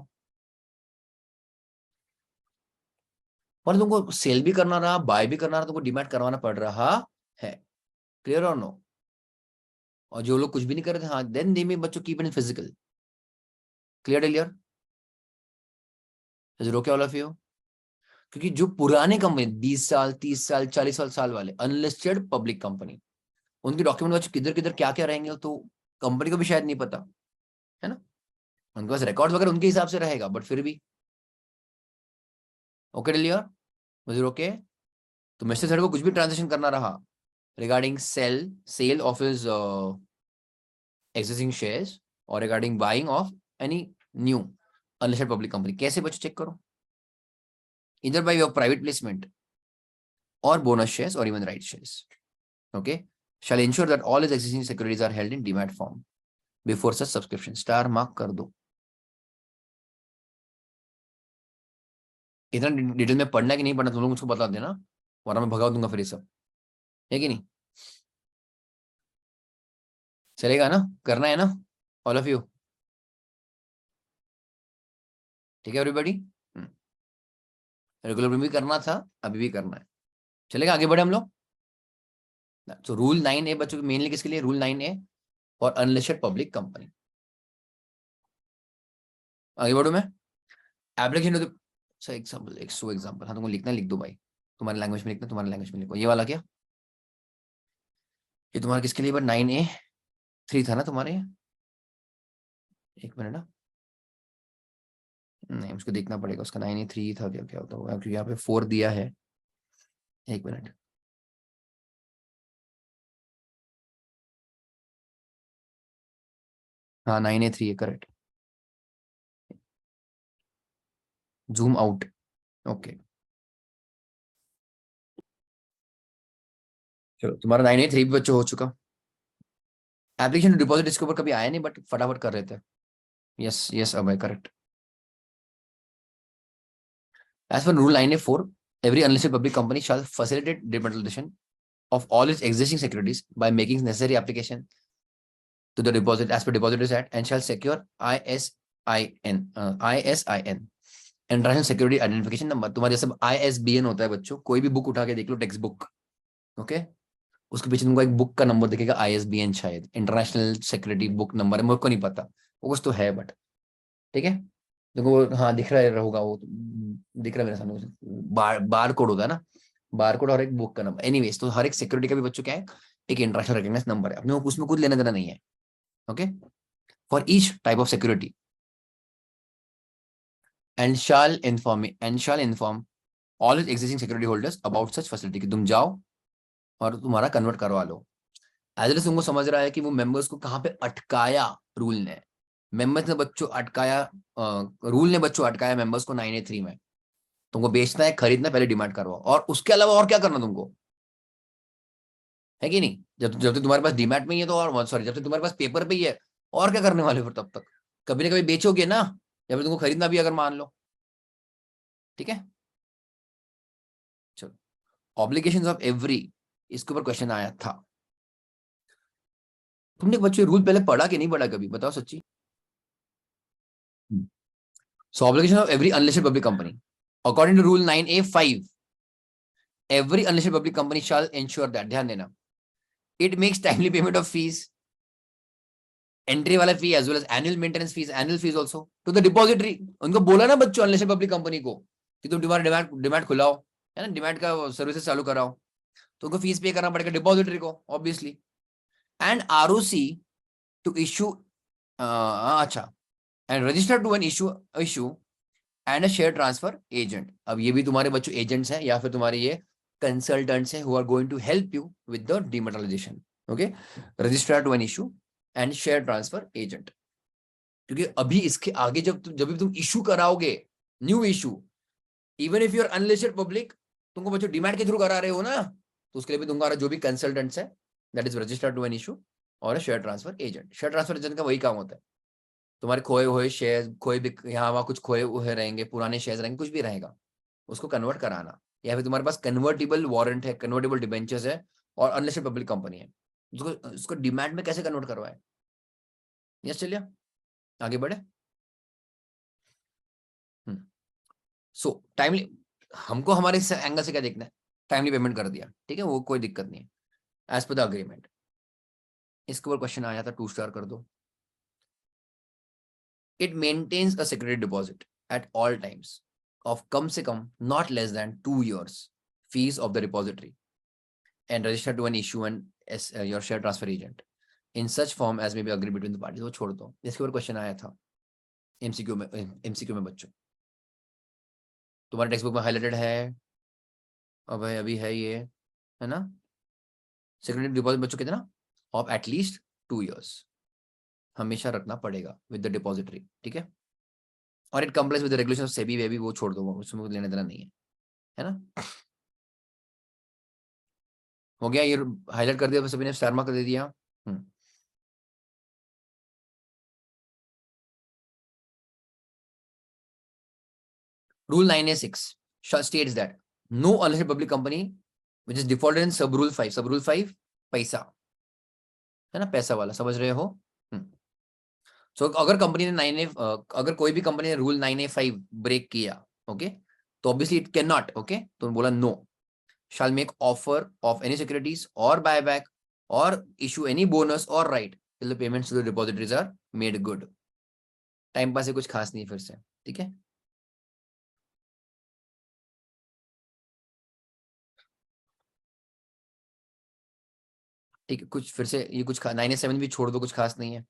पर तुमको सेल भी करना रहा, बाय भी करना रहा, तुमको डिमैट करवाना पड़ रहा है, क्लियर और नो? और जो लोग कुछ भी नहीं कर रहे थे, हाँ, देन दे में बच्चों keep it physical. Clear deliver? रोके ऑल ऑफ यू? क्योंकि जो पुराने कंपनी 20 साल 30 साल 40 साल वाले अनलिस्टेड पब्लिक कंपनी, उनके डॉक्यूमेंट बच्चों किधर किधर क्या क्या रहेंगे तो कंपनी को भी शायद नहीं पता, है ना। उनके पास रिकॉर्ड वगैरह उनके हिसाब से रहेगा, बट फिर भी ओके डिलीवर, मुझे ओके। तो मिस्टर सर को कुछ भी ट्रांजेक्शन करना रहा regarding sale of his existing shares or regarding buying of any new unlisted public company, कैसे बच्चों चेक करो, either by way of private placement or bonus shares or even right shares, okay, shall ensure that all its existing securities are held in demat form before such subscription. Star mark कर दो. इतना detail में पढ़ना कि नहीं पढ़ना तुम लोग मुझको बता देना, वरना मैं भगा दूंगा फिर ये सब, है कि नहीं? चलेगा ना? करना है ना ऑल ऑफ यू? ठीक है एवरीबॉडी? रेगुलर भी करना था, अभी भी करना है. चलेगा, आगे बढ़े हम लोग. तो रूल 9A बच्चों मेनली किसके लिए? रूल 9A और अनलिस्टेड पब्लिक कंपनी. आगे बढ़ू मैं. एप्लीकेशन सर एग्जांपल, एक सो एग्जांपल, हाँ तुमको लिखना लिख दो भाई, तुम्हारी लैंग्वेज में लिखना, तुम्हारी लैंग्वेज में लिखो. ये वाला क्या, ये तुम्हारा किसके लिए? 9A3 था ना तुम्हारे? एक मिनट ना, नहीं उसको देखना पड़ेगा, उसका 9A3 था क्या, क्या होता होगा, क्योंकि यहाँ पे 4 दिया है. एक मिनट. हाँ 9A3 है, करेक्ट. Zoom out. ओके चलो, तुम्हारा 9A3 भी बच्चों हो चुका. एप्लीकेशन डिपॉजिट इसके ऊपर कभी आया नहीं, बट फटाफट कर रहे थे. यस यस अब है, correct. As per Rule 9A4, every unlisted public company shall facilitate demutualization of all its existing securities by making necessary application to the deposit as per Depositors Act and shall secure ISIN, international security identification number. तुम्हारे जैसे ISBN होता है बच्चों, कोई भी book उठा के देख लो, टेक्स्ट बुक, ओके, उसके पीछे तुमको एक बुक का नंबर दिखेगा, ISBN, शायद इंटरनेशनल सिक्योरिटी बुक नंबर है, मुझे को नहीं पता, वो कुछ तो है, बट ठीक है. देखो वो हाँ दिख रहा होगा, वो दिख रहा है मेरे सामने, बार कोड होता है ना, बार कोड और एक बुक का नंबर. एनीवेज, तो हर एक सिक्योरिटी का भी बच्चों क्या है, एक इंटरनेशनल रिकॉग्नाइज्ड नंबर है, अपने उसमें कुछ लेना देना नहीं है. Okay, for each type of security and shall inform all is existing security holders about such facility, कि तुम जाओ और तुम्हारा कन्वर्ट करवा लो. एज तुमको समझ रहा है कि वो मेंबर्स को कहाँ पे अटकाया रूल ने. मेंबर्स ने बच्चों अटकाया, रूल ने बच्चों अटकाया मेंबर्स को 9A3 में. तुमको बेचना है, खरीदना, पहले डिमांड करवाओ, और उसके अलावा और क्या करना तुमको, है कि नहीं? जब तक तुम्हारे पास डीमैट में ही है तो, और सॉरी, जब तक तुम्हारे पास पेपर पे ही है, और क्या करने वाले हो फिर तब तक? कभी ना कभी बेचोगे ना, या फिर तुमको खरीदना भी अगर मान लो. ठीक है, चलो. ऑब्लिगेशंस ऑफ एवरी, इसके ऊपर क्वेश्चन आया था. तुमने बच्चे रूल पहले पढ़ा कि नहीं पढ़ा, कभी बताओ सच्ची. So obligation of every unlisted public company according to rule 9A5, every unlisted public company shall ensure that, ध्यान देना, it makes timely payment of fees, entry वाला fee as well as annual maintenance fees, annual fees also to the depository. उनको बोला ना बच्चों unlisted public company को कि तुम डिमांड खुलाओ, है ना, डिमांड का सर्विसेज चालू कराओ, तो उनको फीस पे करना पड़ेगा डिपॉजिटरी को obviously. And ROC to issue, अच्छा, and register to an issue and a share transfer agent. अब ये भी तुम्हारे बच्चों एजेंट्स हैं या फिर तुम्हारे ये कंसल्टेंट्स हैं, who are going to help you with the dematerialisation. Okay, registrar to an issue and share transfer agent. क्योंकि अभी इसके आगे जब भी तुम इशू कराओगे, new issue, even if your unlisted public, तुमको बच्चों डिमांड के थ्रू करा रहे हो ना, तो उसके लिए भी तुम्हारा जो भी कंसल्टेंट्स है, that is registered to an issue or share transfer agent. Share transfer agent का वही काम होता है, तुम्हारे खोए हुए शेयर, खोए भी यहाँ वहाँ कुछ खोए हुए रहेंगे, पुराने शेयर रहेंगे, कुछ भी रहेगा, उसको कन्वर्ट कराना. या फिर तुम्हारे पास कन्वर्टेबल वारंट है, कन्वर्टेबल डिबेंचर्स है और अनलिस्टेड पब्लिक कंपनी है, उसको डिमांड में कैसे कन्वर्ट करवाए. यस चलिए आगे बढ़े. सो टाइमली, हमको हमारे एंगल से क्या देखना है, टाइमली पेमेंट कर दिया, ठीक है, वो कोई दिक्कत नहीं है एज पर द अग्रीमेंट. इसके ऊपर क्वेश्चन आया था, 2 स्टार कर दो. It maintains a security deposit at all times of कम से कम not less than 2 years fees of the depository and register to an issue and your share transfer agent in such form as may be agreed between the parties. वो छोड़ दो, इसके ऊपर question आया था MCQ में बच्चों. तुम्हारे टेक्स्ट बुक में हाईलाइटेड है, अब है अभी है ये, है ना, सिक्योरिटी डिपॉजिट बच्चों कितना, ऑफ एटलीस्ट 2 years हमेशा रखना पड़ेगा विद द डिपॉजिटरी. ठीक है, और it complies with the regulation of SEBI वेबी, वो छोड़ दो, उसमें लेना देना नहीं है. है ना। हो गया, ये हाईलाइट कर दिया सभी ने, स्टार मार्क कर दे दिया। Rule 9A6 states that no unlisted public company which is defaulted in sub rule 5, पैसा, है ना, पैसा वाला, समझ रहे हो। सो अगर कंपनी ने 9A, अगर कोई भी कंपनी ने रूल 9A5 ब्रेक किया, ओके, तो obviously it can not, okay, तो बोला no, shall make offer of any securities or buyback or issue any bonus or right till the payments to the depositories are made good. Time pass है, कुछ खास नहीं फिर से, ठीक है। ठीक है, कुछ फिर से ये कुछ 9A7 भी छोड़ दो, कुछ खास नहीं है।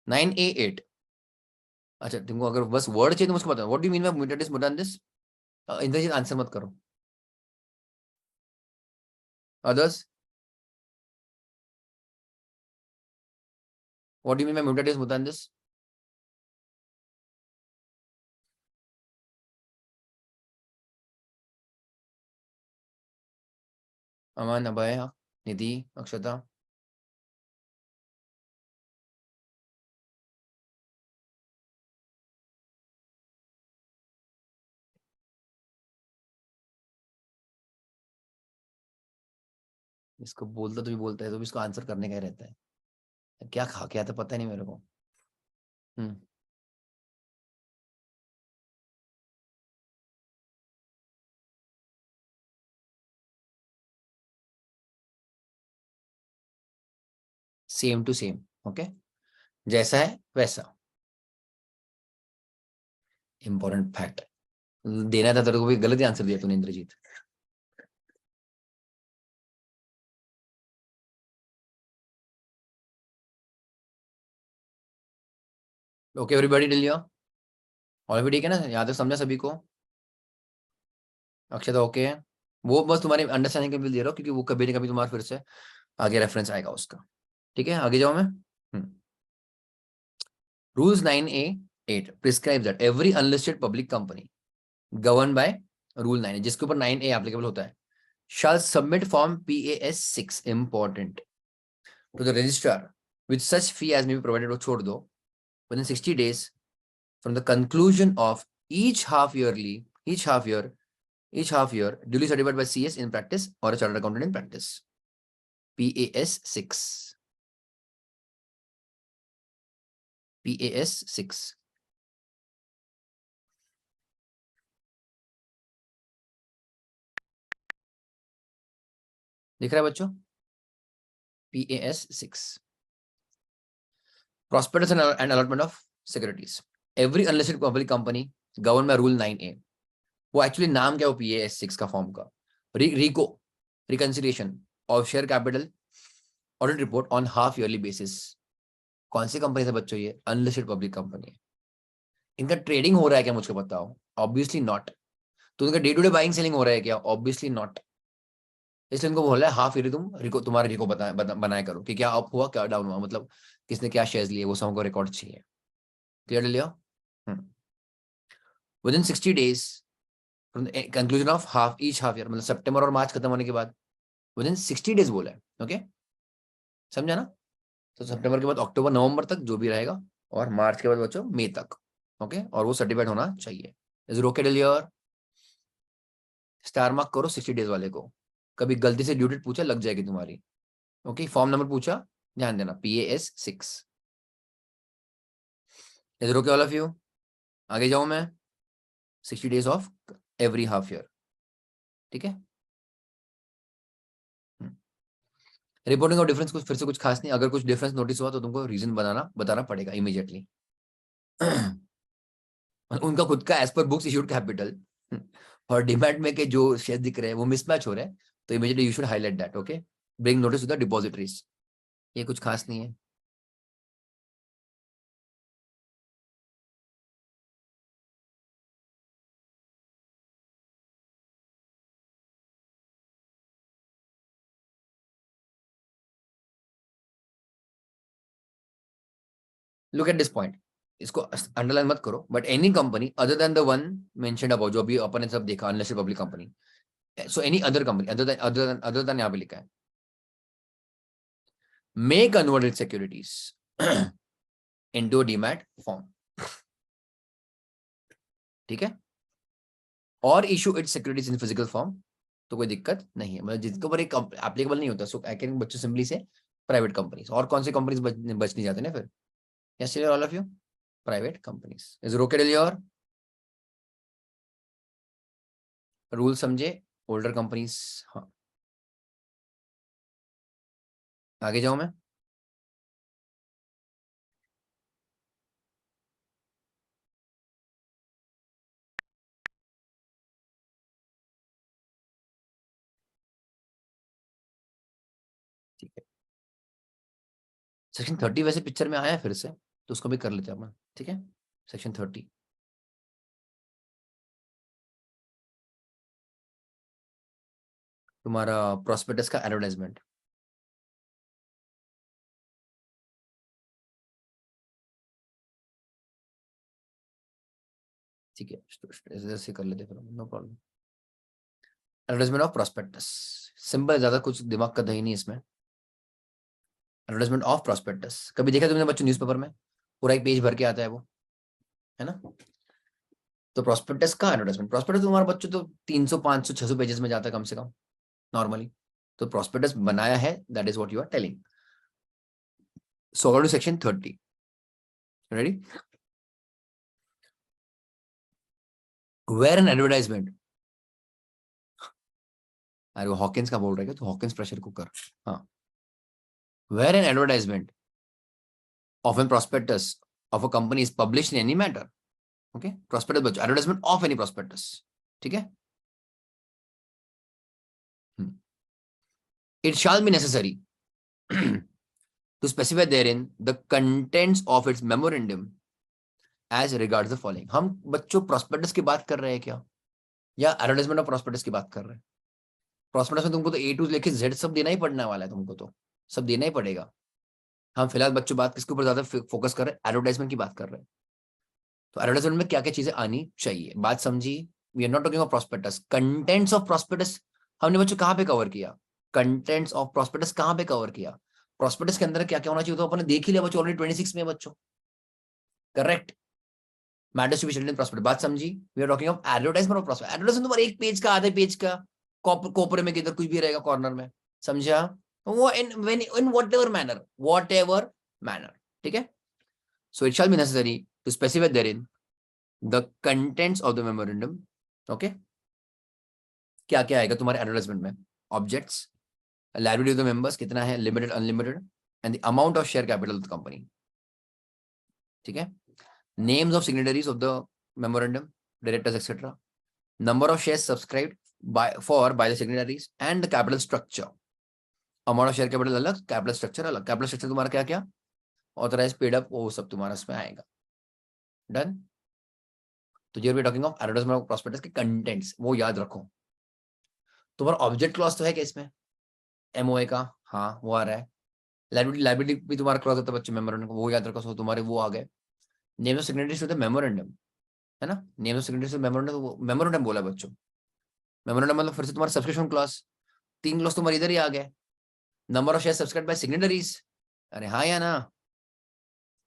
9A8, अच्छा तुमको अगर बस वर्ड चाहिए तो मुझको बताओ, what do you mean by mutatis mutandis. Inderjeet answer मत करो, others what do you mean by mutatis mutandis. Aman, Abhay, Nidhi, Akshata, इसको बोलता तो भी बोलता है, तो भी इसको आंसर करने का ही रहता है, क्या खा के आता पता नहीं मेरे को। सेम टू सेम, ओके, जैसा है वैसा। इंपॉर्टेंट फैक्ट देना था तेरे को, भी गलत आंसर दिया तूने इंद्रजीत। ओके एवरीबॉडी डिल लिया, और भी ठीक है ना, यहाँ तक समझा सभी को। अक्षता ओके है, वो बस तुम्हारी अंडरस्टैंडिंग के लिए दे रहा हूँ, क्योंकि वो कभी ना कभी तुम्हारा फिर से आगे रेफरेंस आएगा उसका। ठीक है, आगे जाओ मैं। Rules 9A8 prescribe that every unlisted public company govern by rule 9, जिसके ऊपर 9A एप्लीकेबल होता है, shall submit form PAS6 important to the registrar with such fee as may be provided, वो छोड़ दो, within 60 days from the conclusion of each half year duly certified by CS in practice or a chartered accountant in practice. PAS6 दिख रहा है बच्चों, PAS6 prospectus and allotment of securities, every unlisted public company governed by rule 9A, वो actually नाम क्या है, वो PAS6 का फॉर्म का, रिको reconciliation of share capital audit report on half yearly basis. कौन सी कंपनी से बच्चों, ये अनलिस्टेड पब्लिक कंपनी है, इनका ट्रेडिंग हो रहा है क्या मुझको बताओ, ऑब्वियसली नॉट। तो इनका day to day buying selling हो रहा है क्या, ऑब्वियसली नॉट। इसलिए इनको बोला है हाफ ईयरली तुम तुम्हारा रिको बनाया करो कि क्या अप हुआ क्या डाउन हुआ, मतलब किसने क्या शेयर्स लिए, वो सब हमको रिकॉर्ड चाहिए। क्लियर लिया। With in 60 days conclusion of each half year, मतलब सितंबर और मार्च खत्म होने के बाद विद इन 60 डेज बोला है, ओके, समझा ना। तो सितंबर के बाद अक्टूबर नवंबर तक जो भी रहेगा, और मार्च के बाद बच्चों मई तक, ओके, और वो सर्टिफाइड होना चाहिए। इज इट ओके डिलियर। स्टार मार्क करो 60 डेज वाले को, कभी गलती से ड्यू डेट पूछा लग जाएगी तुम्हारी। ओके, फॉर्म नंबर पूछा, ध्यान देना, PAS6। Is it okay all of you. आगे जाऊं मैं, 60 days of every half year, ठीक है। रिपोर्टिंग और डिफरेंस कुछ फिर से कुछ खास नहीं, अगर कुछ डिफरेंस नोटिस हुआ तो तुमको रीजन बताना पड़ेगा इमीडिएटली। उनका खुद का एज पर बुक्स इशूड कैपिटल और डिमैट में के जो शेयर दिख रहे हैं वो मिसमैच हो रहे हैं, तो immediately you should highlight that, okay, bring notice to the depositories. ये कुछ खास नहीं है। लुक एट दिस पॉइंट, इसको अंडरलाइन मत करो, but any company other than the one mentioned about, जो अभी अपन ने सब देखा, unlisted public company, so any other company other than यहाँ पे लिखा है, may convert its securities into demat form, ठीक है, और issue its securities in physical form, तो कोई दिक्कत नहीं है, मतलब जिसके ऊपर एक एप्लीकेबल नहीं होता, सो आई कैन बच्चों सिंपली से प्राइवेट कंपनीज, और कौन सी कंपनीज बच नहीं जाते ना फिर, yes all of you, private companies, is okay till your rule समझे, ओल्डर कंपनीज, हाँ, आगे जाऊं मैं, ठीक है, सेक्शन 30 वैसे पिक्चर में आया है फिर से, तो उसको भी कर लेते हैं अपन, ठीक है, सेक्शन 30, तुम्हारा प्रोस्पेक्टस का एडवर्टाइजमेंट, ठीक है, ऐसे कर लेते फिर, no problem, advertisement of prospectus, simple, ज्यादा कुछ दिमाग का दही नहीं इसमें, एडवर्टाइजमेंट ऑफ प्रोस्पेक्टस, कभी देखा तुमने बच्चों न्यूज़पेपर में, पूरा एक पेज भर के आता है वो, है ना, तो प्रोस्पेक्टस का एडवर्टाइजमेंट, प्रोस्पेक्टस तुम्हारा बच्चों तो 300 500 600 पेजेस में जाता है कम से कम नॉर्मली, तो प्रोस्पेक्टस बनाया है, that is what you are telling, so according to section 30, ready, where an advertisement, अरे वो हॉकिंस का बोल रहा है, तो हॉकिंस प्रेशर कुकर, हाँ, where an advertisement of an prospectus of a company is publish in any matter, okay, prospectus बच्चों, advertisement of any prospectus, ठीक है, it shall be necessary to specify therein the contents of its memorandum as regards the following, हम बच्चों prospectus की बात कर रहे हैं क्या, या एडवर्टाइजमेंट ऑफ प्रोस्पेक्टस की बात कर रहे हैं, प्रोस्पेक्टस में तुमको तो ए टू लेके जेड सब देना ही पड़ने वाला है, तुमको तो सब देना ही पड़ेगा, हम फिलहाल बच्चों बात किसके ऊपर ज्यादा फोकस कर रहे हैं, एडवर्टाइजमेंट की बात कर रहे हैं, तो एडवर्टाइजमेंट में क्या क्या चीजें आनी चाहिए, बात समझी, we are not talking of prospectus, contents of prospectus हमने बच्चों कहाँ पे कवर किया, कंटेंट्स ऑफ प्रोस्पेक्टस कहाँ पे कवर किया, प्रोस्पेक्टस के अंदर क्या क्या होना चाहिए तो अपने देख ही लिया बच्चों, ऑलरेडी 26 में बच्चों, correct, matters to be children prospect, बात समझी, we are talking of advertisement of prospect, advertisement तुम्हारा एक पेज का आधे पेज का, कोपरे में किधर कुछ भी रहेगा कॉर्नर में, समझा, वो इन व्हाटएवर मैनर, ठीक है, so it shall be necessary to specify therein the contents of the memorandum, okay, क्या क्या आएगा तुम्हारे एडवर्टाइजमेंट में, objects, liability of the members कितना है, limited unlimited, and the amount of share capital of the company, ठीक है, names of signatories of the memorandum, directors, etc., number of shares subscribed by the signatories, and the capital structure, amount of share capital अलग, capital structure अलग, capital structure तुम्हारा क्या क्या, authorized, paid up, वो सब तुम्हारा इसमें आएगा, डन, तो here we are talking of advertisement of prospectus के contents, वो याद रखो, तुम्हारा ऑब्जेक्ट क्लॉज तो है क्या इसमें, एमओए का, हाँ वो आ रहा है, लाइबिलिटी भी तुम्हारा क्लॉज होता है बच्चे मेमोरेंडम, वो याद रखो, सो तुम्हारे वो आ गए, name of signatories to the memorandum, है ना, name of signatories to memorandum, memorandum बोला बच्चों, मेमोरेंडम मतलब फिर से तुम्हारा सब्सक्रिप्शन क्लॉज, 3 क्लॉज तुम्हारे इधर ही आ गए, number of share subscribe by signatories, अरे हाँ या ना,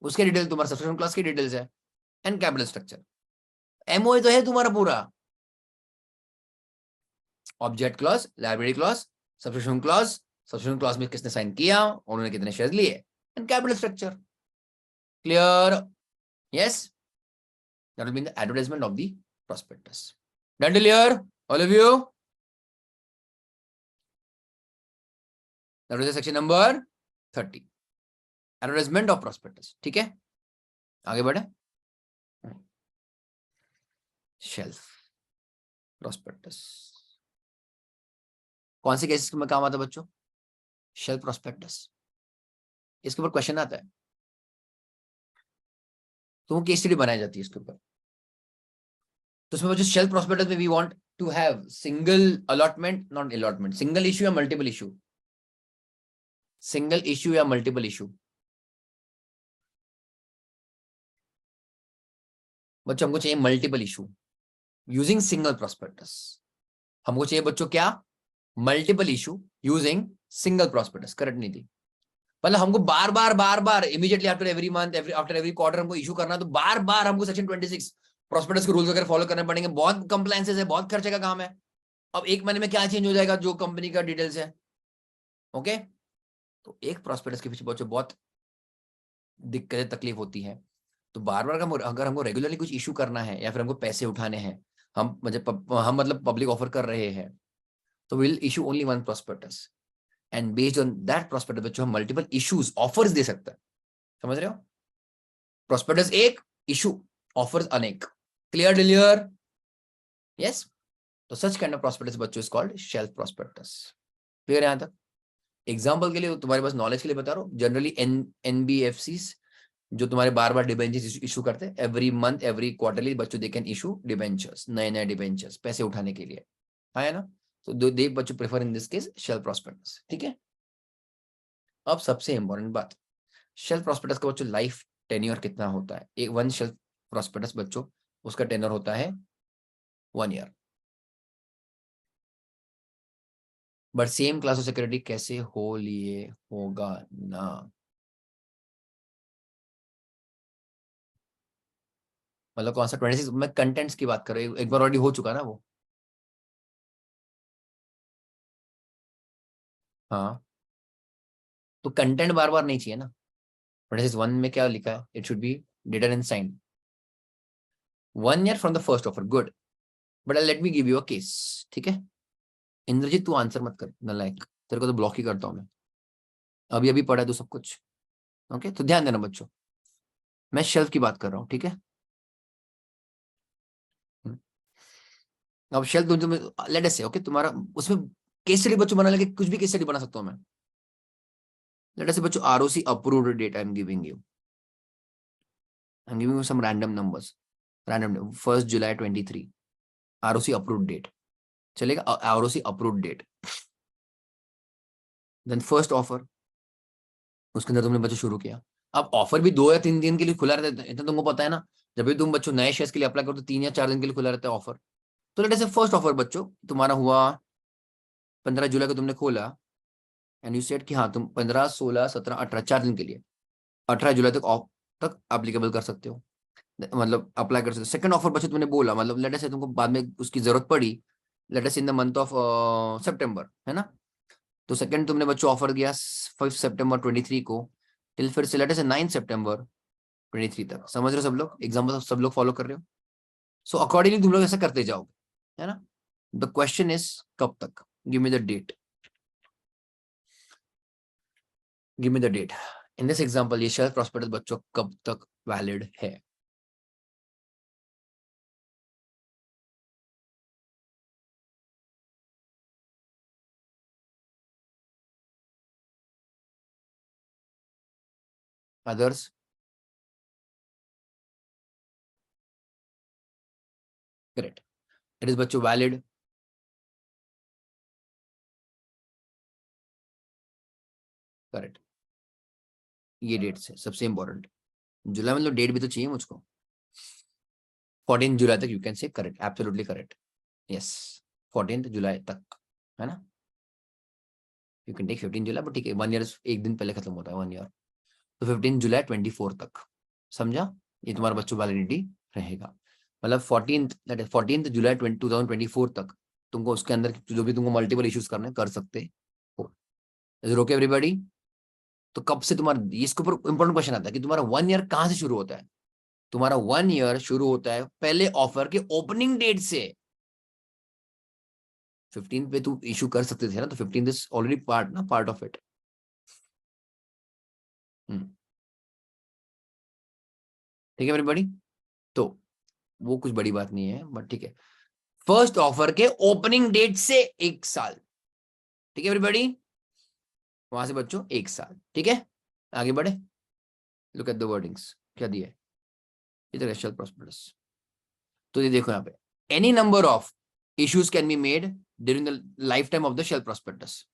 उसके डिटेल तुम्हारा सब्सक्रिप्शन क्लॉज की डिटेल्स है, एंड कैपिटल स्ट्रक्चर, एमओए तो है तुम्हारा पूरा, object clause, liability clause, subscription clause में किसने साइन किया, उन्होंने कितने शेयर लिए, and capital structure, clear, yes, that will be the advertisement of the prospectus, done till here all of you, that was the section number 30, advertisement of prospectus, ठीक है, आगे बढ़े, शेल्फ प्रोस्पेक्टस, कौन से केसेस में काम आता है बच्चों, शेल्फ प्रोस्पेक्टस, इसके ऊपर क्वेश्चन आता है, तो वो केस स्टडी बनाई जाती है इसके ऊपर, तो उसमें बच्चों शेल्फ प्रोस्पेक्टस में we want to have single allotment, not allotment, single issue या मल्टीपल इशू, सिंगल इशू या मल्टीपल इशू, बच्चों हमको चाहिए multiple issue using single prospectus. हमको चाहिए बच्चों क्या? Multiple issue using single prospectus. Correct नहीं थी? मतलब हमको बार बार immediately after every month after every quarter हमको इशू करना, तो बार बार हमको सेक्शन 26 प्रोस्पेक्टस के रूल्स वगैरह फॉलो करने पड़ेंगे। बहुत कंप्लायंसेस है, बहुत खर्चे का काम है। अब एक महीने में क्या चेंज हो जाएगा जो कंपनी का डिटेल्स है। ओके, तो एक प्रोस्पेक्टस के पीछे बच्चों बहुत दिक्कतें तकलीफ होती है। तो बार बार अगर हमको रेगुलरली कुछ इशू करना है या फिर हमको पैसे उठाने हैं, हम मतलब पब्लिक ऑफर कर रहे हैं, तो will issue only one prospectus and based on that prospectus बच्चों हम मल्टीपल इश्यूज ऑफर्स दे सकते हैं। समझ रहे हो? प्रोस्पेक्टस एक, इशू ऑफर्स अनेक। क्लियर डिलियर? यस। तो सच काइंड ऑफ प्रोस्पेक्टस बच्चों is called shelf prospectus. Clear यहां तक? एग्जाम्पल के लिए तुम्हारे पास नॉलेज के लिए बता रहा हूँ, जनरली एनबीएफसीज जो तुम्हारे बार बार डिबेंचर्स इशू करते हैं, एवरी मंथ एवरी क्वार्टरली बच्चों दे कैन इशू डिबेंचर्स, नए नए डिबेंचर्स पैसे उठाने के लिए, है ना? तो दे बच्चों prefer in this case shelf prospectus. ठीक है, अब सबसे इंपॉर्टेंट बात, शेल्फ प्रोस्पेक्टस का बच्चों लाइफ टेन्योर कितना होता है? एक वन शेल्फ प्रोस्पेक्टस बच्चों उसका टेन्योर होता है 1 year. But same class of security कैसे हो लिए होगा ना? मतलब कौन सा 26? मैं कंटेंट्स की बात कर रही हूँ, एक बार ऑलरेडी हो चुका ना वो। हाँ, तो कंटेंट बार बार नहीं चाहिए ना। 26(1) में क्या लिखा है? It should be dated and signed 1 year from the first offer. Good, but let me give you a case. ठीक है, इंद्रजीत तू आंसर मत कर नालायक, तेरे को तो ब्लॉक ही करता हूँ मैं। अभी अभी पढ़ा है तू सब कुछ। ओके, तो ध्यान देना बच्चों, मैं शेल्फ की बात कर रहा हूँ। ठीक है, अब शेल्फ तुम लेट अस से ओके, तुम्हारा उसमें केस स्टडी बच्चों बना लगे, कुछ भी केस स्टडी बना सकता हूँ मैं। लेट अस से बच्चों ROC approved date I am giving you some random numbers. Random 1 July 23 ROC approved date चलेगा। ROC approved date, then first offer, उसके अंदर तुमने बच्चों शुरू किया। अब ऑफर भी 2 या 3 दिन के लिए खुला रहता है, इतना तुमको पता है ना। जब भी तुम बच्चों नए शेयर्स के लिए अप्लाई करो तो 3 या 4 दिन के लिए खुला रहता है ऑफर। तो लेट से फर्स्ट ऑफर बच्चों तुम्हारा हुआ 15 जुलाई को तुमने खोला एंड यू सेड कि हाँ तुम 15, 16, 17, 18 4 दिन के लिए 18 जुलाई तक ऑफ तक एप्लीकेबल कर सकते हो, मतलब अप्लाई कर सकते हो। सेकंड ऑफर बच्चों तुमने बोला, मतलब लेट से तुमको बाद में उसकी जरूरत पड़ी, let us in the month of September, है ना? तो सेकंड तुमने बच्चों ऑफर किया 5 सितंबर 23 को, टिल फिर से लेट अस 9 सितंबर 23 तक। समझ रहे हो सब लोग? एग्जाम्पल सब लोग फॉलो कर रहे हो? सो अकॉर्डिंगली तुम लोग ऐसा करते जाओगे, है ना? द क्वेश्चन इज कब तक? Give me the date, give me the date. In this example ये शेल्फ प्रॉस्पेक्टस बच्चों कब तक वैलिड है? अदर्स? करेक्ट, इट इज बच्चों वैलिड। करेक्ट, ये डेट से सबसे इंपॉर्टेंट जुलाई, मतलब डेट भी तो चाहिए मुझको। 14 जुलाई तक you can say correct, absolutely correct. Yes, 14 जुलाई तक, है ना? You can take 15 July, but ठीक है 1 ईयर एक दिन पहले खत्म होता है 1 ईयर। तो 15 जुलाई 24 तक, समझा? ये तुम्हारा बच्चों वैलिडिटी रहेगा। मतलब 14 जुलाई 2024 तक तुमको उसके अंदर जो भी तुमको मल्टीपल इश्यूज करने कर सकते हो। Okay everybody? तो कब से तुम्हारा, इसके ऊपर इंपॉर्टेंट क्वेश्चन आता है कि तुम्हारा 1 ईयर कहां से शुरू होता है? तुम्हारा 1 ईयर शुरू होता है पहले ऑफर के ओपनिंग डेट से। 15 पे तू इशू कर सकते थे ना, तो 15 इज ऑलरेडी पार्ट ना, पार्ट ऑफ इट। ठीक है एवरीबॉडी? तो वो कुछ बड़ी बात नहीं है, बट ठीक है, फर्स्ट ऑफर के ओपनिंग डेट से 1 साल। ठीक है एवरीबॉडी? वहां से बच्चों 1 साल। ठीक है, आगे बढ़े। लुक एट द वर्डिंग्स, क्या दिया है इधर? Shell prospectus. तो ये देखो यहाँ पे, any number of issues can be made during the life time of the shell prospectus.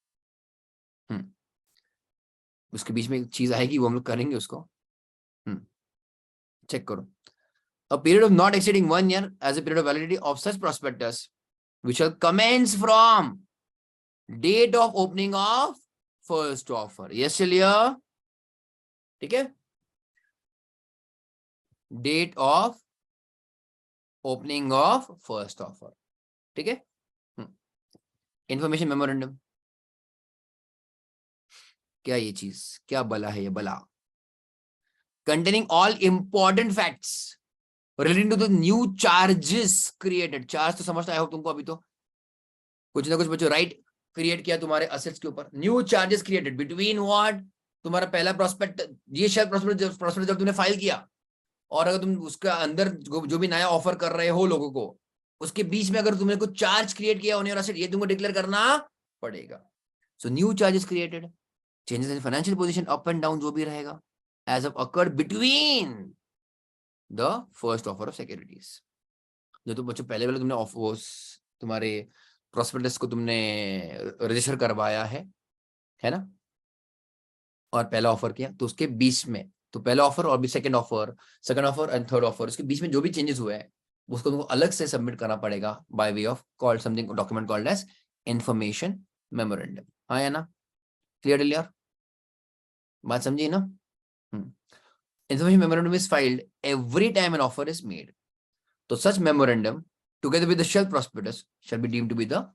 उसके बीच में एक चीज आएगी, वो हम लोग करेंगे उसको। चेक करो। a period of not exceeding 1 year as a period of validity of such prospectus, which shall commence from date of opening of first offer. Yes, चलिए, ठीक है, date of opening of first offer, ठीक है. Information memorandum, क्या ये चीज, क्या बला है ये बला. Containing all important facts relating to the new charges created. Charge तो समझता है तुमको, अभी तो कुछ ना कुछ बच्चों राइट क्रिएट किया तुम्हारे असेट्स के ऊपर. New charges created between what, तुम्हारा पहला प्रोस्पेक्ट, ये शेयर प्रोस्पेक्ट जब तुमने फाइल किया, और अगर तुम उसका अंदर जो भी नया ऑफर कर रहे हो लोगों को, उसके बीच में अगर तुमने कुछ चार्ज क्रिएट किया ऑन योर एसेट, ये तुमको डिक्लेयर करना पड़ेगा. So new charges created, changes in financial position up and down जो भी रहेगा, as of occurred between the first offer of securities. जो तुम बच्चों पहले वाले तुमने तुम्हारे प्रोस्पेक्टस को तुमने रजिस्टर करवाया है ना, और पहला ऑफर किया, तो उसके बीच में, तो पहला ऑफर और भी second offer and third offer, उसके बीच में जो भी चेंजेस हुए हैं उसको तुमको अलग से सबमिट करना पड़ेगा by way of called something document called as information memorandum. हाँ या ना, क्लियर, बात समझिए ना. Information memorandum is filed every time an offer is made. तो such memorandum together with the shell prospectus shall be deemed to be the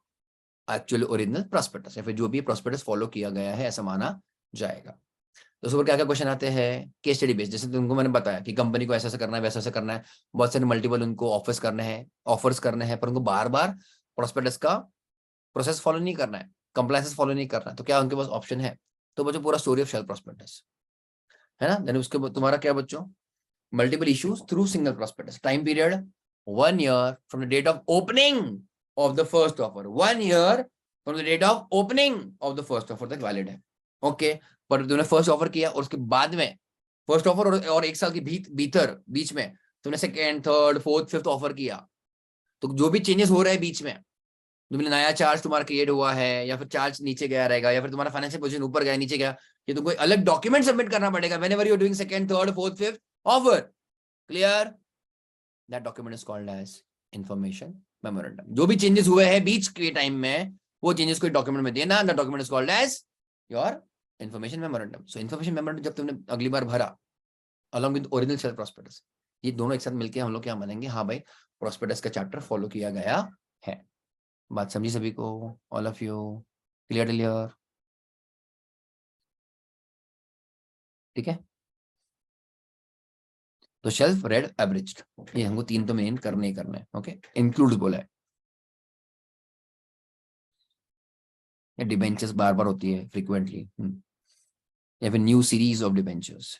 actual original prospectus, या फिर जो भी प्रॉस्पेक्टस फॉलो किया गया है ऐसा माना जाएगा. तो उसके ऊपर क्या क्या क्वेश्चन आते हैं, केस स्टडी बेस्ड. जैसे तुमको मैंने बताया कि कंपनी को ऐसा ऐसा करना है, वैसा ऐसा करना है, बहुत सारे मल्टीपल उनको ऑफर्स करने हैं, पर उनको बार बार प्रोस्पेक्टस का प्रोसेस फॉलो नहीं करना है, कंप्लायंसेस फॉलो नहीं करना है. तो क्या उनके पास ऑप्शन है, तो बच्चों पूरा स्टोरी ऑफ शेल प्रोस्पेक्टस है ना. देन उसके तुम्हारा क्या बच्चों, multiple issues through single prospectus. Time period 1 year from the date of opening of the first offer, 1 year from the date of opening of the first offer तक valid है. Okay, पर तुमने फर्स्ट ऑफर किया और उसके बाद में first offer और 1 साल के भीतर बीच में तुमने second third fourth fifth offer किया, तो जो भी चेंजेस हो रहे हैं बीच में, तुमने नया चार्ज तुम्हारा क्रिएट हुआ है, या फिर चार्ज नीचे गया रहेगा, या फिर तुम्हारा फाइनेंशियल पोजीशन ऊपर गया नीचे गया, ये तुमको अलग डॉक्यूमेंट सबमिट करना पड़ेगा whenever you are doing second third fourth fifth offer. Clear, that document is called as information memorandum. जो भी चेंजेस हुए हैं बीच के टाइम में, वो चेंजेस को डॉक्यूमेंट में देना. The document is called as your information memorandum. So information memorandum जब तुमने अगली बार भरा along with original share prospectus, ये दोनों एक साथ मिलके हम लोग क्या मानेंगे, हाँ भाई प्रॉस्पेक्टस का चैप्टर फॉलो किया गया है. बात समझी सभी को, ऑल ऑफ यू, क्लियर, ठीक है. तो शेल्फ रेड एवरेज्ड, ये हमको 3 तो मेन करने ही करना है. ओके, इंक्लूड्स बोला है. ये डिबेंचर्स बार बार होती है फ्रीक्वेंटली, या फिर न्यू सीरीज ऑफ डिबेंचर्स.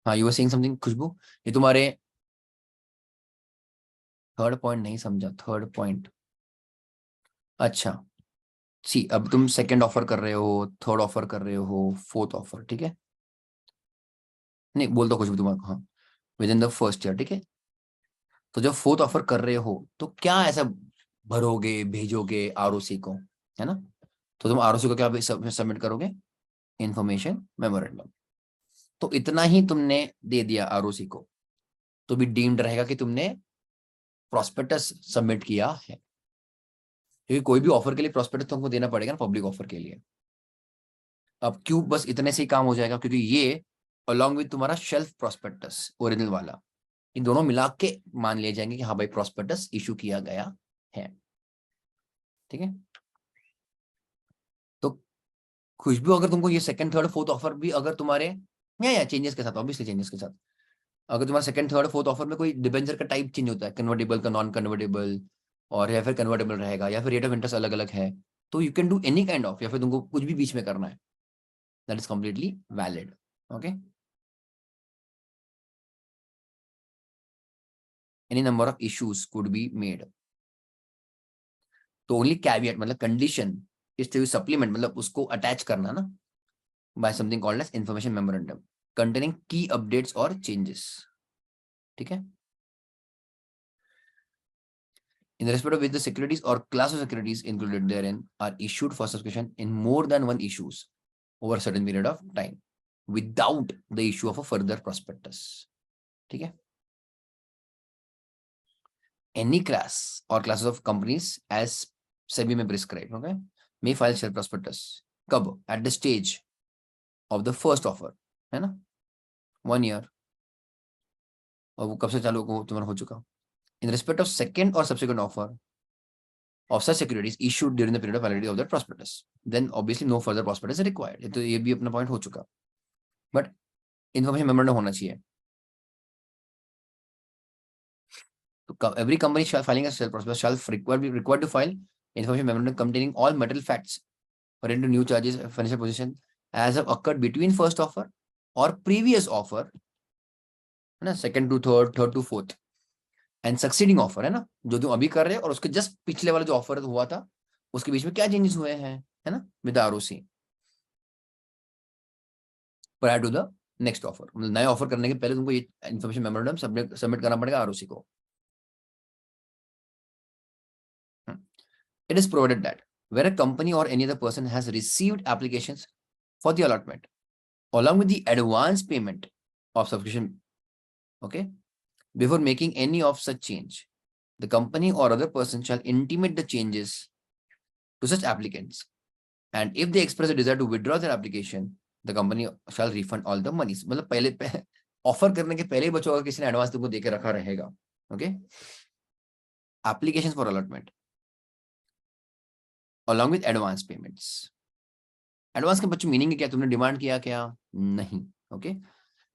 हाँ, यू आर सेइंग समथिंग खुशबू, ये तुम्हारे थर्ड पॉइंट नहीं समझा. थर्ड पॉइंट, अच्छा सी, अब तुम सेकंड ऑफर कर रहे हो, थर्ड ऑफर कर रहे हो, फोर्थ ऑफर, ठीक है, नहीं बोल दो खुशबू तुम्हारा, हाँ with in the first year, ठीक है. तो जब फोर्थ ऑफर कर रहे हो तो क्या ऐसा भरोगे भेजोगे आरओसी को, है ना. तो तुम आरओसी को क्या सबमिट करोगे, इंफॉर्मेशन मेमोरेंडम. तो इतना ही तुमने दे दिया आरओसी को तो भी डीम्ड रहेगा कि तुमने प्रोस्पेक्टस सबमिट किया है, क्योंकि कोई भी ऑफर के लिए प्रोस्पेक्टस तुमको देना पड़ेगा ना पब्लिक ऑफर के लिए. अब क्यों बस इतने से ही काम हो जाएगा, क्योंकि ये अलॉन्ग विद तुम्हारा शेल्फ प्रोस्पेक्टस ओरिजिनल वाला, इन दोनों मिला के मान लिए जाएंगे कि हाँ भाई प्रोस्पेक्टस इशू किया गया है, ठीक है. तो खुशबू अगर तुमको ये सेकंड थर्ड फोर्थ ऑफर भी अगर तुम्हारे या चेंजेस के साथ, ऑब्वियसली चेंजेस के साथ, अगर तुम्हारा सेकंड थर्ड फोर्थ ऑफर में कोई डिबेंचर का टाइप चेंज होता है, कन्वर्टेबल का नॉन कन्वर्टेबल, और या फिर कन्वर्टेबल रहेगा, या फिर रेट ऑफ इंटरेस्ट अलग अलग है, तो you can do any kind of, या फिर तुमको कुछ भी बीच में करना है, that is completely valid. Okay, any number of issues could be made. तो ओनली कैविएट मतलब कंडीशन इज टू सप्लीमेंट, मतलब उसको अटैच करना ना, by something called as information memorandum containing की अपडेट्स और चेंजेस, ठीक है. In respect of which the securities or class of securities included therein are issued for subscription in more than one issues. over a certain period of time without the issue of a further prospectus. ठीक है? Any class or classes of companies as SEBI may prescribe, okay, may file shelf prospectus. कब? At the stage of the first offer, है ना? 1 year. और वो कब से चालू तुम्हारा हो चुका? In respect of second or subsequent offer of such securities issued during the period of validity of that prospectus, then obviously no further prospectus is required. तो ये भी अपना पॉइंट हो चुका. बट इन्फॉर्मेशन मेमोरेंडम होना चाहिए. तो every company shall filing a shelf prospectus shall be required to file information memorandum containing all material facts related to new charges, financial position as have occurred between first offer or previous offer, है ना, second to third, third to fourth, and succeeding offer, है ना, जो तुम अभी कर रहे हो और उसके जस्ट पिछले वाला जो ऑफर हुआ था उसके बीच में क्या चेंजेस हुए हैं, है ना, with ROC prior to the next offer. मतलब नया ऑफर करने के पहले तुमको ये इन्फॉर्मेशन मेमोरेंडम सबमिट करना पड़ेगा आरओसी को. It is provided that where a company or any other person has received applications for the allotment along with the advance payment of subscription, okay, before making any of such change, the company or other person shall intimate the changes to such applicants, and if they express a desire to withdraw their application, the company shall refund all the monies. मतलब पहले offer करने के पहले ही बच्चों अगर किसी ने advance तुमको देके रखा रहेगा, okay, applications for allotment along with advance payments. Advance के बच्चों मीनिंग क्या? तुमने डिमांड किया क्या? नहीं. Okay,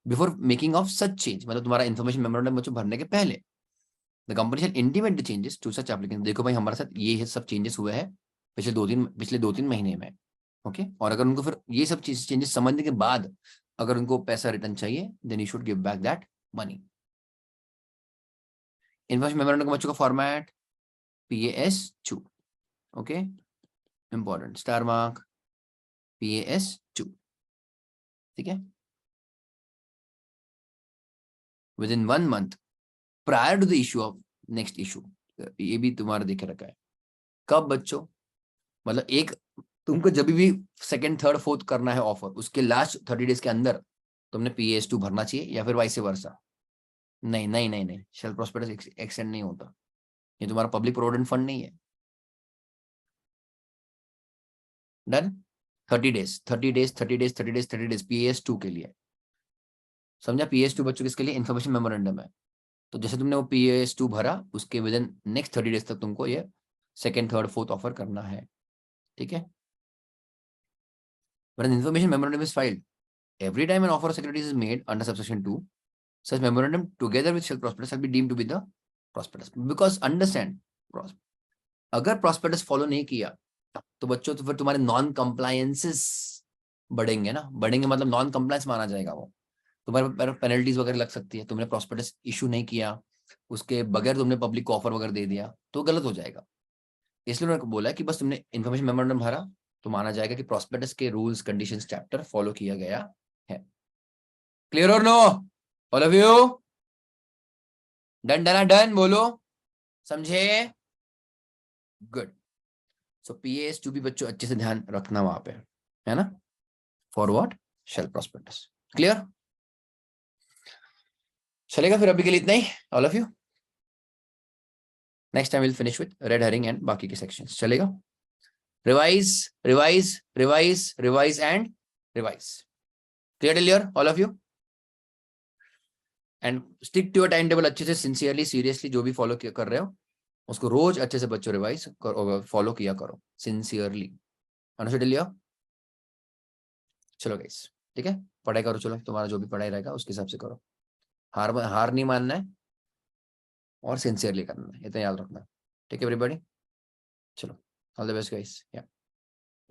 before making of such change, मतलब तुम्हारा इन्फॉर्मेशन मेमोरेंडम बच्चों भरने के पहले, the company shall intimate the changes to such application. देखो भाई हमारे साथ ये सब चेंजेस हुए हैं पिछले 2-3 महीने में. ओके, और अगर उनको फिर ये सब चेंजेस समझने के बाद अगर उनको पैसा रिटर्न चाहिए, then you should give back that money. Information memorandum का बच्चों का format PAS2. Okay, important, star mark PAS2. ठीक है, within 1 month prior to the issue of next issue. ये भी तुम्हारा देखे रखा है. कब बच्चों? मतलब एक तुमको जब भी सेकंड थर्ड फोर्थ करना है ऑफर, उसके लास्ट 30 डेज के अंदर तुमने PAS2 भरना चाहिए, या फिर वाइस वर्सा. नहीं नहीं नहीं नहीं, शेल्फ प्रॉस्पेक्टस एक्सटेंड नहीं होता. ये तुम्हारा पब्लिक प्रोविडेंट फंड नहीं है. डन. 30 डेज PAS2 के लिए. समझा? PAS2 बच्चों किसके लिए? इन्फॉर्मेशन मेमोरेंडम है. तो जैसे तुमने वो PAS2 भरा, उसके विद इन नेक्स्ट 30 डेज तक तुमको ये सेकंड थर्ड फोर्थ ऑफर करना है. ठीक है. When an information memorandum is filed, every time an offer of securities is made under subsection 2, such memorandum together with shelf prospectus shall be deemed to be the prospectus. Because understand, अगर prospectus follow नहीं किया तो बच्चों तो फिर तुम्हारे non compliances बढ़ेंगे ना. बढ़ेंगे मतलब नॉन कंप्लायंस माना जाएगा. वो तुम्हारे पेनल्टीज वगैरह लग सकती है. तुमने प्रॉस्पेक्टस इशू नहीं किया, उसके बगैर तुमने पब्लिक को ऑफर वगैरह दे दिया, तो गलत हो जाएगा. इसलिए उन्होंने बोला कि बस तुमने इन्फॉर्मेशन मेमोरेंडम भरा तो माना जाएगा कि प्रॉस्पेक्टस के रूल्स कंडीशंस चैप्टर फॉलो किया गया है. क्लियर और know all of you? Done done done बोलो, समझे? गुड. सो PAS2 भी बच्चों अच्छे से ध्यान रखना वहां पे, है ना, for what? Shelf prospectus. Clear? चलेगा फिर अभी के लिए इतना ही, all of you. Next time will finish with red herring and बाकी के सेक्शंस. चलेगा? Revise revise revise revise and revise. Clear all of you? And stick to your time table. अच्छे से सिंसियरली सीरियसली जो भी फॉलो कर रहे हो उसको रोज अच्छे से बच्चों रिवाइज फॉलो किया करो सिंसियरली. अंडरस्टूड? चलो गाइस, ठीक है, पढ़ाई करो. चलो तुम्हारा जो भी पढ़ाई रहेगा उसके हिसाब से करो. हार नहीं मानना है और सिंसियरली करना है, इतना याद रखना. ठीक है एवरीबॉडी? चलो, ऑल द बेस्ट गाइस. या